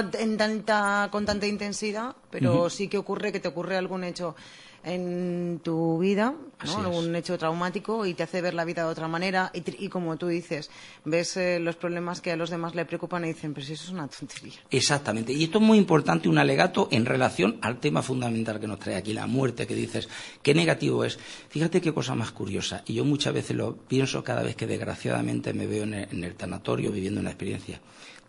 con tanta intensidad, pero sí que ocurre que te ocurre algún hecho en tu vida, ¿no? Algún hecho traumático y te hace ver la vida de otra manera y como tú dices, ves los problemas que a los demás le preocupan y dicen, pero si eso es una tontería. Exactamente, y esto es muy importante, un alegato en relación al tema fundamental que nos trae aquí, la muerte, que dices, qué negativo es. Fíjate qué cosa más curiosa, y yo muchas veces lo pienso cada vez que desgraciadamente me veo en el tanatorio viviendo una experiencia.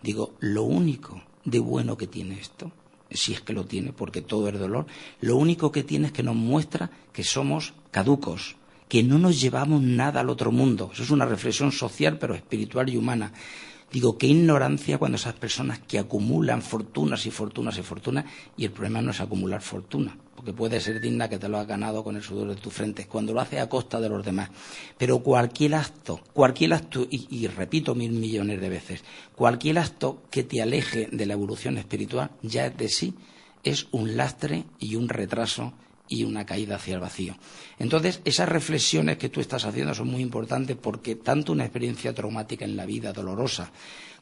Digo, lo único de bueno que tiene esto, si es que lo tiene, porque todo es dolor, lo único que tiene es que nos muestra que somos caducos, que no nos llevamos nada al otro mundo. Eso es una reflexión social, pero espiritual y humana. Digo, qué ignorancia cuando esas personas que acumulan fortunas y fortunas y fortunas, y el problema no es acumular fortuna, porque puede ser digna que te lo has ganado con el sudor de tu frente, cuando lo haces a costa de los demás. Pero cualquier acto, y repito 1000 millones de veces, cualquier acto que te aleje de la evolución espiritual, ya de sí es un lastre y un retraso y una caída hacia el vacío. Entonces, esas reflexiones que tú estás haciendo son muy importantes porque tanto una experiencia traumática en la vida, dolorosa,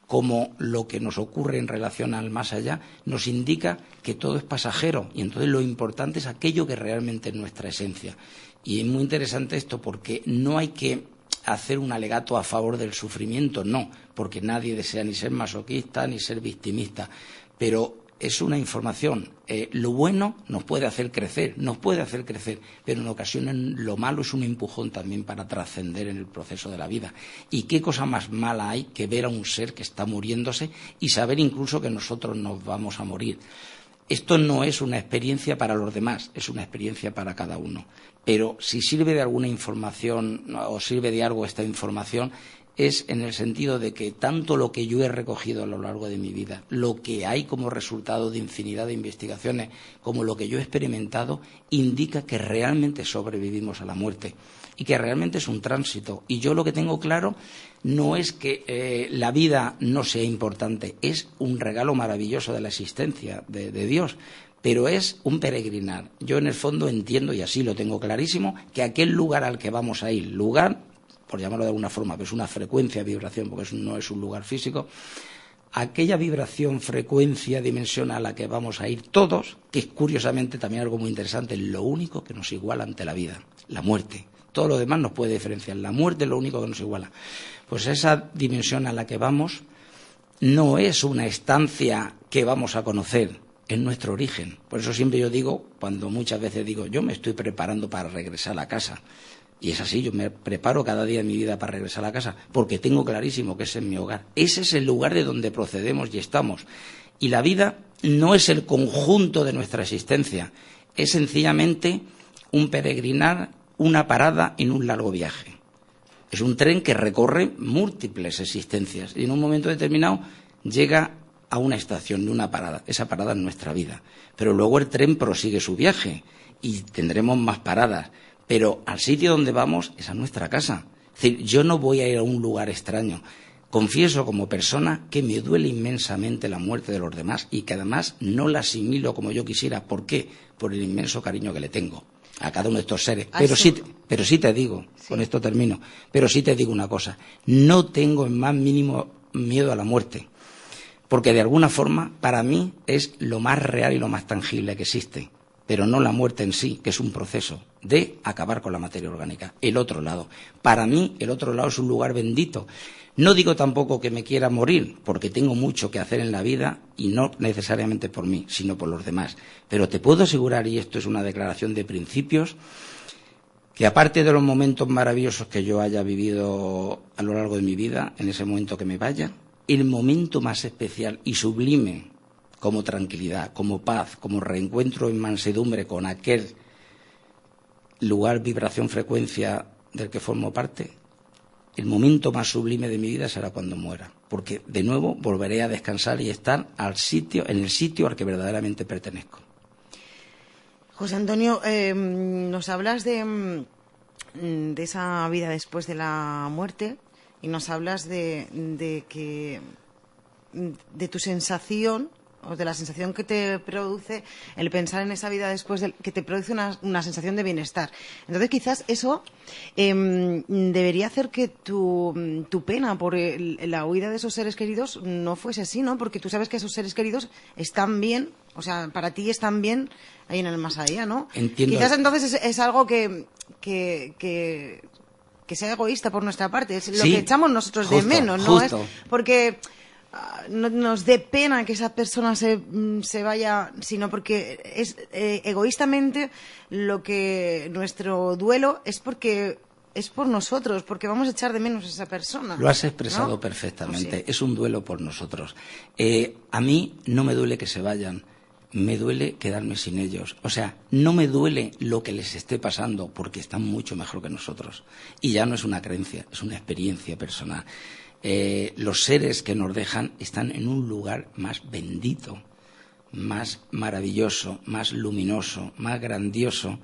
como lo que nos ocurre en relación al más allá, nos indica que todo es pasajero y entonces lo importante es aquello que realmente es nuestra esencia. Y es muy interesante esto porque no hay que hacer un alegato a favor del sufrimiento, no, porque nadie desea ni ser masoquista ni ser victimista, pero es una información. Lo bueno nos puede hacer crecer, pero en ocasiones lo malo es un empujón también para trascender en el proceso de la vida. ¿Y qué cosa más mala hay que ver a un ser que está muriéndose y saber incluso que nosotros nos vamos a morir? Esto no es una experiencia para los demás, es una experiencia para cada uno. Pero si sirve de alguna información o sirve de algo esta información, es en el sentido de que tanto lo que yo he recogido a lo largo de mi vida, lo que hay como resultado de infinidad de investigaciones, como lo que yo he experimentado, indica que realmente sobrevivimos a la muerte y que realmente es un tránsito. Y yo lo que tengo claro no es que la vida no sea importante, es un regalo maravilloso de la existencia de Dios, pero es un peregrinar. Yo en el fondo entiendo, y así lo tengo clarísimo, que aquel lugar al que vamos a ir, lugar, por llamarlo de alguna forma, pero es una frecuencia, vibración, porque no es un lugar físico, aquella vibración, frecuencia, dimensión a la que vamos a ir todos, que es curiosamente también algo muy interesante, lo único que nos iguala ante la vida, la muerte. Todo lo demás nos puede diferenciar, la muerte es lo único que nos iguala. Pues esa dimensión a la que vamos no es una estancia que vamos a conocer, es nuestro origen. Por eso siempre yo digo, cuando muchas veces digo, yo me estoy preparando para regresar a casa. Y es así, yo me preparo cada día de mi vida para regresar a la casa, porque tengo clarísimo que ese es mi hogar. Ese es el lugar de donde procedemos y estamos. Y la vida no es el conjunto de nuestra existencia, es sencillamente un peregrinar, una parada en un largo viaje. Es un tren que recorre múltiples existencias y en un momento determinado llega a una estación de una parada. Esa parada es nuestra vida. Pero luego el tren prosigue su viaje y tendremos más paradas. Pero al sitio donde vamos es a nuestra casa. Es decir, yo no voy a ir a un lugar extraño. Confieso como persona que me duele inmensamente la muerte de los demás y que además no la asimilo como yo quisiera. ¿Por qué? Por el inmenso cariño que le tengo a cada uno de estos seres. Pero sí te digo, con esto termino, pero sí te digo una cosa. No tengo el más mínimo miedo a la muerte. porque de alguna forma para mí es lo más real y lo más tangible que existe, pero no la muerte en sí, que es un proceso de acabar con la materia orgánica. El otro lado. Para mí, el otro lado es un lugar bendito. No digo tampoco que me quiera morir, porque tengo mucho que hacer en la vida, y no necesariamente por mí, sino por los demás. Pero te puedo asegurar, y esto es una declaración de principios, que aparte de los momentos maravillosos que yo haya vivido a lo largo de mi vida, en ese momento que me vaya, el momento más especial y sublime, como tranquilidad, como paz, como reencuentro en mansedumbre con aquel lugar, vibración, frecuencia del que formo parte, el momento más sublime de mi vida será cuando muera, porque de nuevo volveré a descansar y estar en el sitio al que verdaderamente pertenezco. José Antonio, nos hablas de esa vida después de la muerte y nos hablas de tu sensación, o de la sensación que te produce el pensar en esa vida después, que te produce una sensación de bienestar. Entonces, quizás eso debería hacer que tu pena por la huida de esos seres queridos no fuese así, ¿no? Porque tú sabes que esos seres queridos están bien, o sea, para ti están bien ahí en el más allá, ¿no? Entiendo. Quizás entonces es algo que sea egoísta por nuestra parte, es lo que echamos nosotros de menos, ¿no? Es porque no nos dé pena que esa persona se vaya, sino porque es egoístamente lo que nuestro duelo es porque es por nosotros, porque vamos a echar de menos a esa persona. Lo has expresado, ¿no? Perfectamente. Sí. Es un duelo por nosotros. A mí no me duele que se vayan, me duele quedarme sin ellos. O sea, no me duele lo que les esté pasando, porque están mucho mejor que nosotros. Y ya no es una creencia, es una experiencia personal. Los seres que nos dejan están en un lugar más bendito, más maravilloso, más luminoso, más grandioso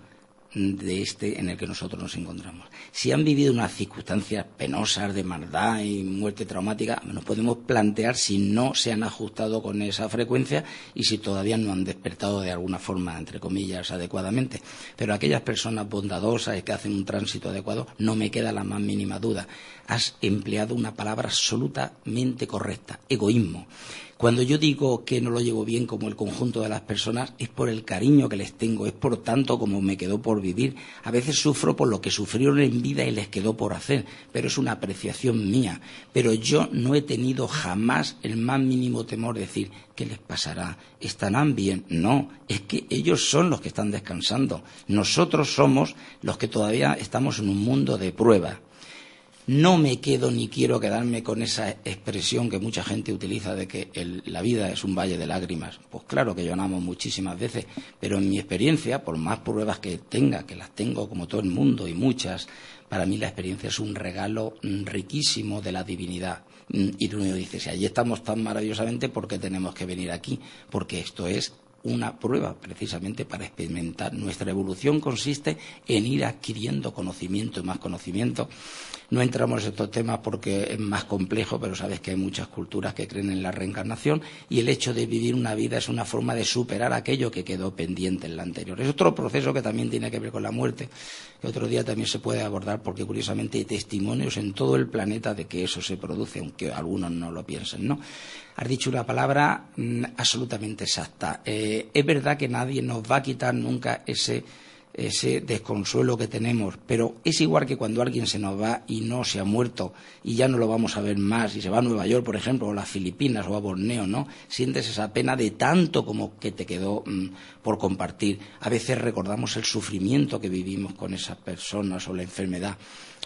de este en el que nosotros nos encontramos. Si han vivido unas circunstancias penosas de maldad y muerte traumática, nos podemos plantear si no se han ajustado con esa frecuencia y si todavía no han despertado de alguna forma, entre comillas, adecuadamente. Pero aquellas personas bondadosas y que hacen un tránsito adecuado, no me queda la más mínima duda. Has empleado una palabra absolutamente correcta: egoísmo. Cuando yo digo que no lo llevo bien como el conjunto de las personas, es por el cariño que les tengo, es por tanto como me quedó por vivir. A veces sufro por lo que sufrieron en vida y les quedó por hacer, pero es una apreciación mía. Pero yo no he tenido jamás el más mínimo temor de decir, ¿qué les pasará? ¿Estarán bien? No, es que ellos son los que están descansando. Nosotros somos los que todavía estamos en un mundo de prueba. No me quedo ni quiero quedarme con esa expresión que mucha gente utiliza de que la vida es un valle de lágrimas. Pues claro que lloramos muchísimas veces, pero en mi experiencia, por más pruebas que tenga, que las tengo como todo el mundo y muchas, para mí la experiencia es un regalo riquísimo de la divinidad. Y tú me dices, si allí estamos tan maravillosamente, ¿por qué tenemos que venir aquí? Porque esto es una prueba precisamente para experimentar. Nuestra evolución consiste en ir adquiriendo conocimiento y más conocimiento. No entramos en estos temas porque es más complejo, pero sabes que hay muchas culturas que creen en la reencarnación y el hecho de vivir una vida es una forma de superar aquello que quedó pendiente en la anterior. Es otro proceso que también tiene que ver con la muerte, que otro día también se puede abordar porque curiosamente hay testimonios en todo el planeta de que eso se produce, aunque algunos no lo piensen, ¿no? Has dicho una palabra absolutamente exacta. Es verdad que nadie nos va a quitar nunca ese desconsuelo que tenemos, pero es igual que cuando alguien se nos va y no se ha muerto y ya no lo vamos a ver más y se va a Nueva York, por ejemplo, o a las Filipinas o a Borneo, ¿no? Sientes esa pena de tanto como que te quedó por compartir. A veces recordamos el sufrimiento que vivimos con esas personas o la enfermedad,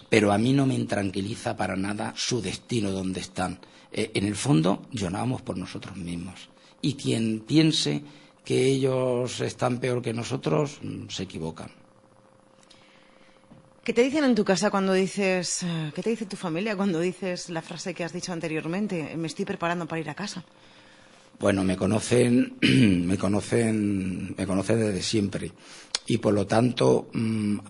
pero a mí no me intranquiliza para nada su destino donde están. En el fondo lloramos por nosotros mismos y quien piense que ellos están peor que nosotros, se equivocan. ¿Qué te dicen en tu casa cuando dices, qué te dice tu familia cuando dices la frase que has dicho anteriormente, me estoy preparando para ir a casa? Bueno, me conocen desde siempre y por lo tanto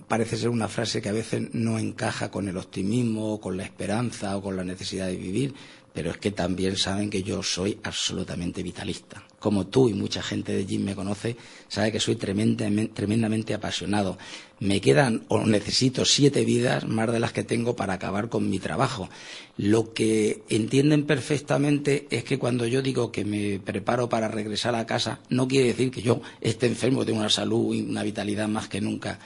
parece ser una frase que a veces no encaja con el optimismo, con la esperanza o con la necesidad de vivir, pero es que también saben que yo soy absolutamente vitalista. como tú y mucha gente de allí me conoce, sabe que soy tremendamente apasionado. Me quedan o necesito 7 vidas más de las que tengo para acabar con mi trabajo. Lo que entienden perfectamente es que cuando yo digo que me preparo para regresar a casa, no quiere decir que yo esté enfermo, tengo una salud y una vitalidad más que nunca,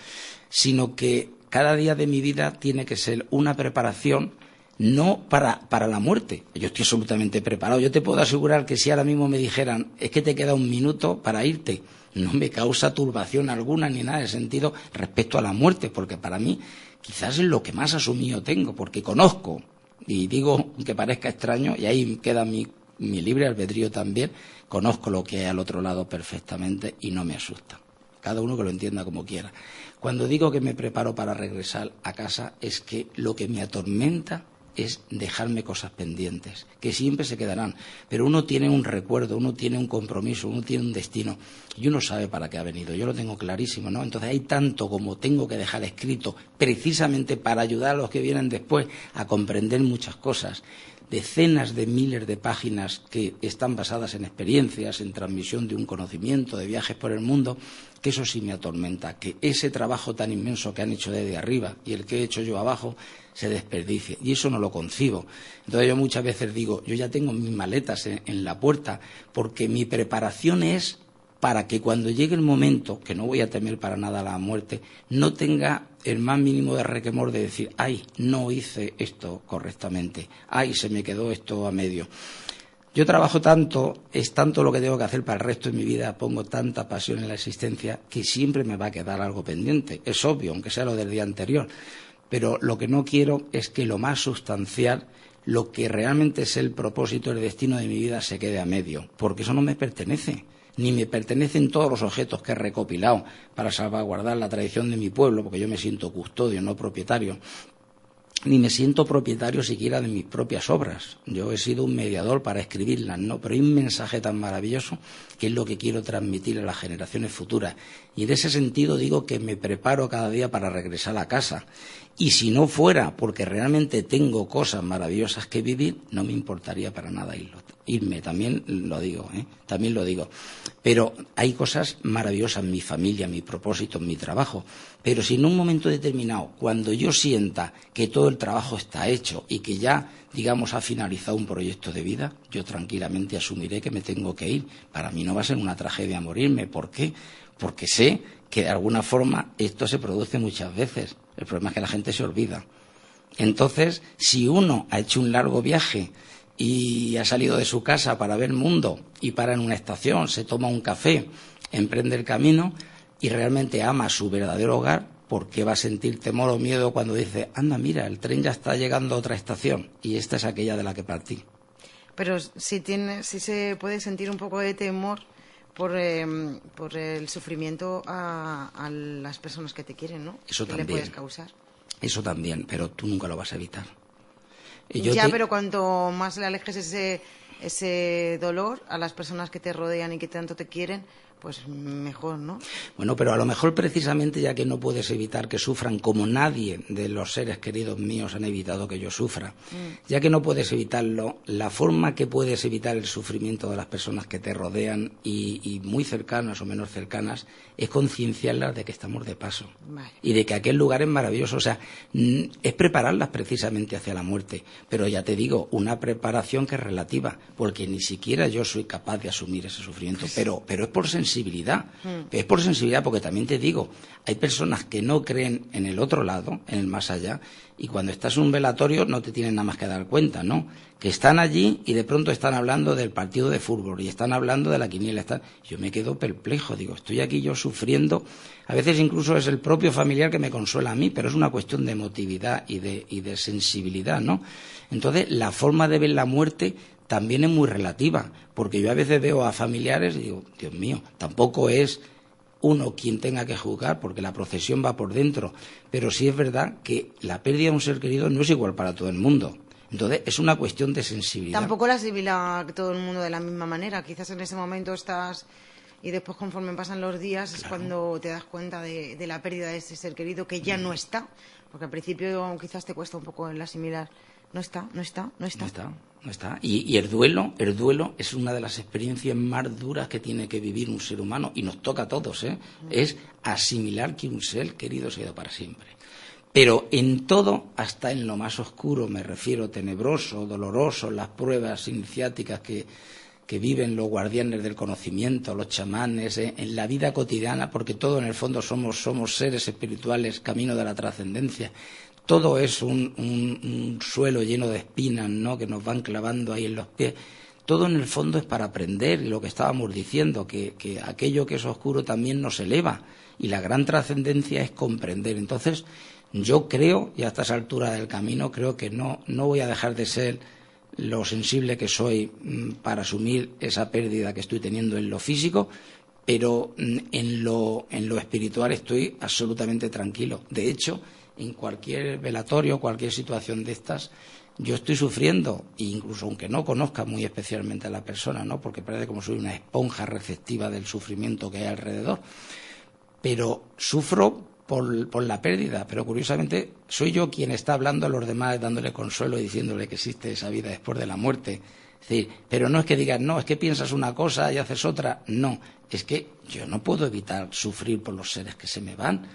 sino que cada día de mi vida tiene que ser una preparación no para la muerte. Yo estoy absolutamente preparado. Yo te puedo asegurar que si ahora mismo me dijeran es que te queda 1 minuto para irte, no me causa turbación alguna ni nada de sentido respecto a la muerte, porque para mí quizás es lo que más asumido tengo, porque conozco, y digo que parezca extraño, y ahí queda mi libre albedrío también, conozco lo que hay al otro lado perfectamente y no me asusta. Cada uno que lo entienda como quiera. Cuando digo que me preparo para regresar a casa es que lo que me atormenta es dejarme cosas pendientes, que siempre se quedarán, pero uno tiene un recuerdo, uno tiene un compromiso, uno tiene un destino, y uno sabe para qué ha venido, yo lo tengo clarísimo, ¿no? Entonces hay tanto como tengo que dejar escrito, precisamente para ayudar a los que vienen después a comprender muchas cosas, decenas de miles de páginas que están basadas en experiencias, en transmisión de un conocimiento, de viajes por el mundo, que eso sí me atormenta, que ese trabajo tan inmenso que han hecho desde arriba y el que he hecho yo abajo se desperdicie, y eso no lo concibo. Entonces yo muchas veces digo, yo ya tengo mis maletas en la puerta, porque mi preparación es para que cuando llegue el momento, que no voy a temer para nada la muerte, no tenga el más mínimo de requemor de decir, ay, no hice esto correctamente, ay, se me quedó esto a medio. Yo trabajo tanto, es tanto lo que tengo que hacer para el resto de mi vida, pongo tanta pasión en la existencia, que siempre me va a quedar algo pendiente. Es obvio, aunque sea lo del día anterior. Pero lo que no quiero es que lo más sustancial, lo que realmente es el propósito, el destino de mi vida, se quede a medio, porque eso no me pertenece. Ni me pertenecen todos los objetos que he recopilado para salvaguardar la tradición de mi pueblo, porque yo me siento custodio, no propietario. Ni me siento propietario siquiera de mis propias obras. Yo he sido un mediador para escribirlas, ¿no? Pero hay un mensaje tan maravilloso que es lo que quiero transmitir a las generaciones futuras. Y en ese sentido digo que me preparo cada día para regresar a casa. Y si no fuera porque realmente tengo cosas maravillosas que vivir, no me importaría para nada irme, también lo digo, también lo digo. Pero hay cosas maravillosas, mi familia, mi propósito, mi trabajo. Pero si en un momento determinado, cuando yo sienta que todo el trabajo está hecho y que ya, digamos, ha finalizado un proyecto de vida, yo tranquilamente asumiré que me tengo que ir. Para mí no va a ser una tragedia morirme. ¿Por qué? Porque sé que de alguna forma esto se produce muchas veces. El problema es que la gente se olvida. Entonces, si uno ha hecho un largo viaje y ha salido de su casa para ver el mundo y para en una estación, se toma un café, emprende el camino y realmente ama su verdadero hogar, ¿por qué va a sentir temor o miedo cuando dice, anda, mira, el tren ya está llegando a otra estación y esta es aquella de la que partí? Pero sí se puede sentir un poco de temor por el sufrimiento a las personas que te quieren, ¿no? Eso que también le puedes causar. Eso también, pero tú nunca lo vas a evitar. Pero cuanto más le alejes ese dolor a las personas que te rodean y que tanto te quieren, pues mejor, ¿no? Bueno, pero a lo mejor precisamente ya que no puedes evitar que sufran como nadie de los seres queridos míos han evitado que yo sufra, ya que no puedes evitarlo, la forma que puedes evitar el sufrimiento de las personas que te rodean y muy cercanas o menos cercanas es concienciarlas de que estamos de paso. Vale. Y de que aquel lugar es maravilloso. O sea, es prepararlas precisamente hacia la muerte. Pero ya te digo, una preparación que es relativa, porque ni siquiera yo soy capaz de asumir ese sufrimiento. Pero es por sensibilidad. Es por sensibilidad, porque también te digo, hay personas que no creen en el otro lado, en el más allá, y cuando estás en un velatorio no te tienen nada más que dar cuenta, ¿no? Que están allí y de pronto están hablando del partido de fútbol y están hablando de la quiniela. Yo me quedo perplejo, digo, estoy aquí yo sufriendo. A veces incluso es el propio familiar que me consuela a mí, pero es una cuestión de emotividad y de sensibilidad, ¿no? Entonces, la forma de ver la muerte también es muy relativa, porque yo a veces veo a familiares y digo, Dios mío, tampoco es uno quien tenga que juzgar, porque la procesión va por dentro, pero sí es verdad que la pérdida de un ser querido no es igual para todo el mundo. Entonces, es una cuestión de sensibilidad. Tampoco la asimila todo el mundo de la misma manera. Quizás en ese momento estás y después, conforme pasan los días, es cuando te das cuenta de la pérdida de ese ser querido que ya no está. Porque al principio quizás te cuesta un poco el asimilar No está. No está. Y el duelo es una de las experiencias más duras que tiene que vivir un ser humano, y nos toca a todos, ¿eh? Es asimilar que un ser querido se ha ido para siempre. Pero en todo, hasta en lo más oscuro, me refiero, tenebroso, doloroso, las pruebas iniciáticas que viven los guardianes del conocimiento, los chamanes, en la vida cotidiana, porque todo en el fondo somos seres espirituales, camino de la trascendencia. Todo es un suelo lleno de espinas, ¿no?, que nos van clavando ahí en los pies. Todo en el fondo es para aprender, y lo que estábamos diciendo, que aquello que es oscuro también nos eleva, y la gran trascendencia es comprender. Entonces, yo creo, y a estas alturas del camino, creo que no voy a dejar de ser lo sensible que soy para asumir esa pérdida que estoy teniendo en lo físico, pero en lo espiritual estoy absolutamente tranquilo. De hecho, en cualquier velatorio, cualquier situación de estas, yo estoy sufriendo, e incluso aunque no conozca muy especialmente a la persona, ¿no?, porque parece como soy una esponja receptiva del sufrimiento que hay alrededor, pero sufro por la pérdida, pero curiosamente soy yo quien está hablando a los demás, dándole consuelo y diciéndole que existe esa vida después de la muerte. Es decir, pero no es que digas, no, es que piensas una cosa y haces otra. No, es que yo no puedo evitar sufrir por los seres que se me van,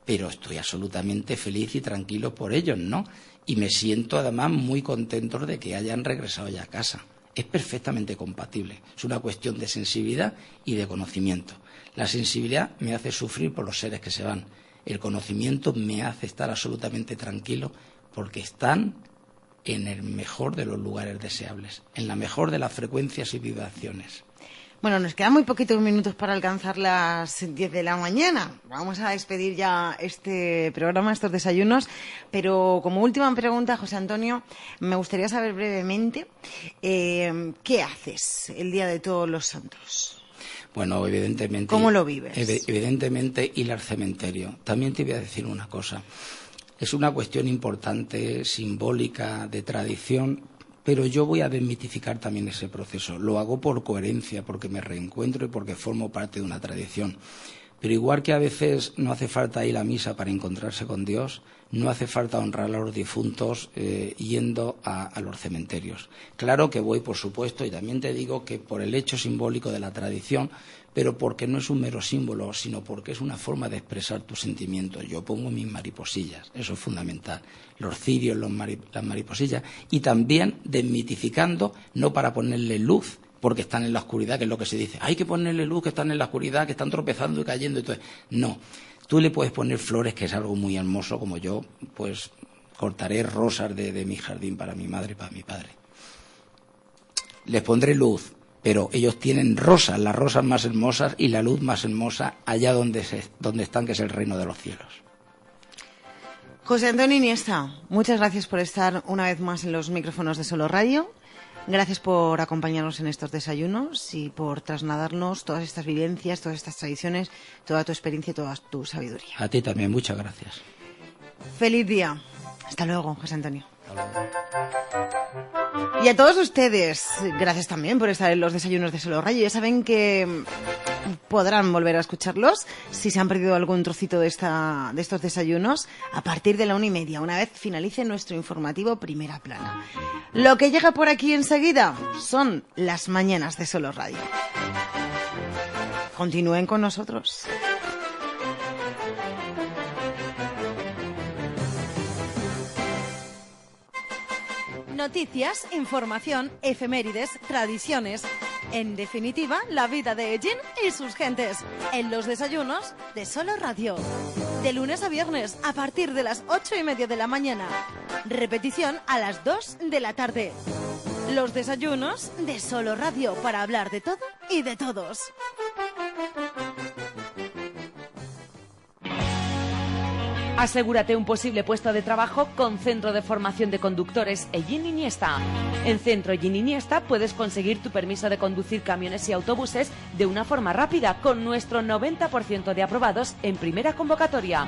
pero estoy absolutamente feliz y tranquilo por ellos, ¿no? Y me siento además muy contento de que hayan regresado ya a casa. Es perfectamente compatible. Es una cuestión de sensibilidad y de conocimiento. La sensibilidad me hace sufrir por los seres que se van. El conocimiento me hace estar absolutamente tranquilo porque están en el mejor de los lugares deseables, en la mejor de las frecuencias y vibraciones. Bueno, nos quedan muy poquitos minutos para alcanzar las 10 de la mañana. Vamos a despedir ya este programa, estos desayunos. Pero como última pregunta, José Antonio, me gustaría saber brevemente ¿qué haces el Día de Todos los Santos? Bueno, evidentemente... ¿Cómo lo vives? Evidentemente ir al cementerio. También te voy a decir una cosa. Es una cuestión importante, simbólica, de tradición, pero yo voy a desmitificar también ese proceso. Lo hago por coherencia, porque me reencuentro y porque formo parte de una tradición. Pero igual que a veces no hace falta ir a misa para encontrarse con Dios, no hace falta honrar a los difuntos yendo a los cementerios. Claro que voy, por supuesto, y también te digo que por el hecho simbólico de la tradición, pero porque no es un mero símbolo, sino porque es una forma de expresar tus sentimientos. Yo pongo mis mariposillas, eso es fundamental. Los cirios, las mariposillas, y también desmitificando, no para ponerle luz, porque están en la oscuridad, que es lo que se dice. Hay que ponerle luz, que están en la oscuridad, que están tropezando y cayendo. No, tú le puedes poner flores, que es algo muy hermoso, como yo, pues cortaré rosas de mi jardín para mi madre y para mi padre. Les pondré luz, pero ellos tienen rosas, las rosas más hermosas y la luz más hermosa allá donde están, que es el reino de los cielos. José Antonio Iniesta, muchas gracias por estar una vez más en los micrófonos de Solo Radio. Gracias por acompañarnos en estos desayunos y por trasladarnos todas estas vivencias, todas estas tradiciones, toda tu experiencia y toda tu sabiduría. A ti también, muchas gracias. Feliz día. Hasta luego, José Antonio. Y a todos ustedes, gracias también por estar en los desayunos de Solo Radio. Ya saben que podrán volver a escucharlos si se han perdido algún trocito de estos desayunos a partir de la 1:30, una vez finalice nuestro informativo Primera Plana. Lo que llega por aquí enseguida son las mañanas de Solo Radio. Continúen con nosotros. Noticias, información, efemérides, tradiciones. En definitiva, la vida de Ellín y sus gentes. En los desayunos de Solo Radio. De lunes a viernes, a partir de las 8:30 de la mañana. Repetición a las 2 de la tarde. Los desayunos de Solo Radio, para hablar de todo y de todos. Asegúrate un posible puesto de trabajo con Centro de Formación de Conductores Ellín Iniesta. En Centro Ellín Iniesta puedes conseguir tu permiso de conducir camiones y autobuses de una forma rápida con nuestro 90% de aprobados en primera convocatoria.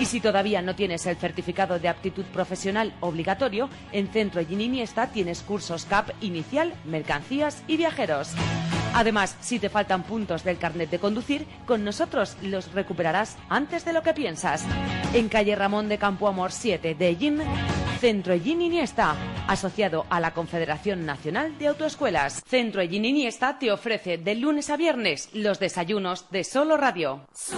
Y si todavía no tienes el certificado de aptitud profesional obligatorio, en Centro Ellín Iniesta tienes cursos CAP inicial, mercancías y viajeros. Además, si te faltan puntos del carnet de conducir, con nosotros los recuperarás antes de lo que piensas. En calle Ramón de Campoamor 7 de Ellín, Centro Ellín Iniesta. asociado a la Confederación Nacional de Autoescuelas. Centro Ellín Iniesta te ofrece de lunes a viernes los desayunos de Solo Radio. Solo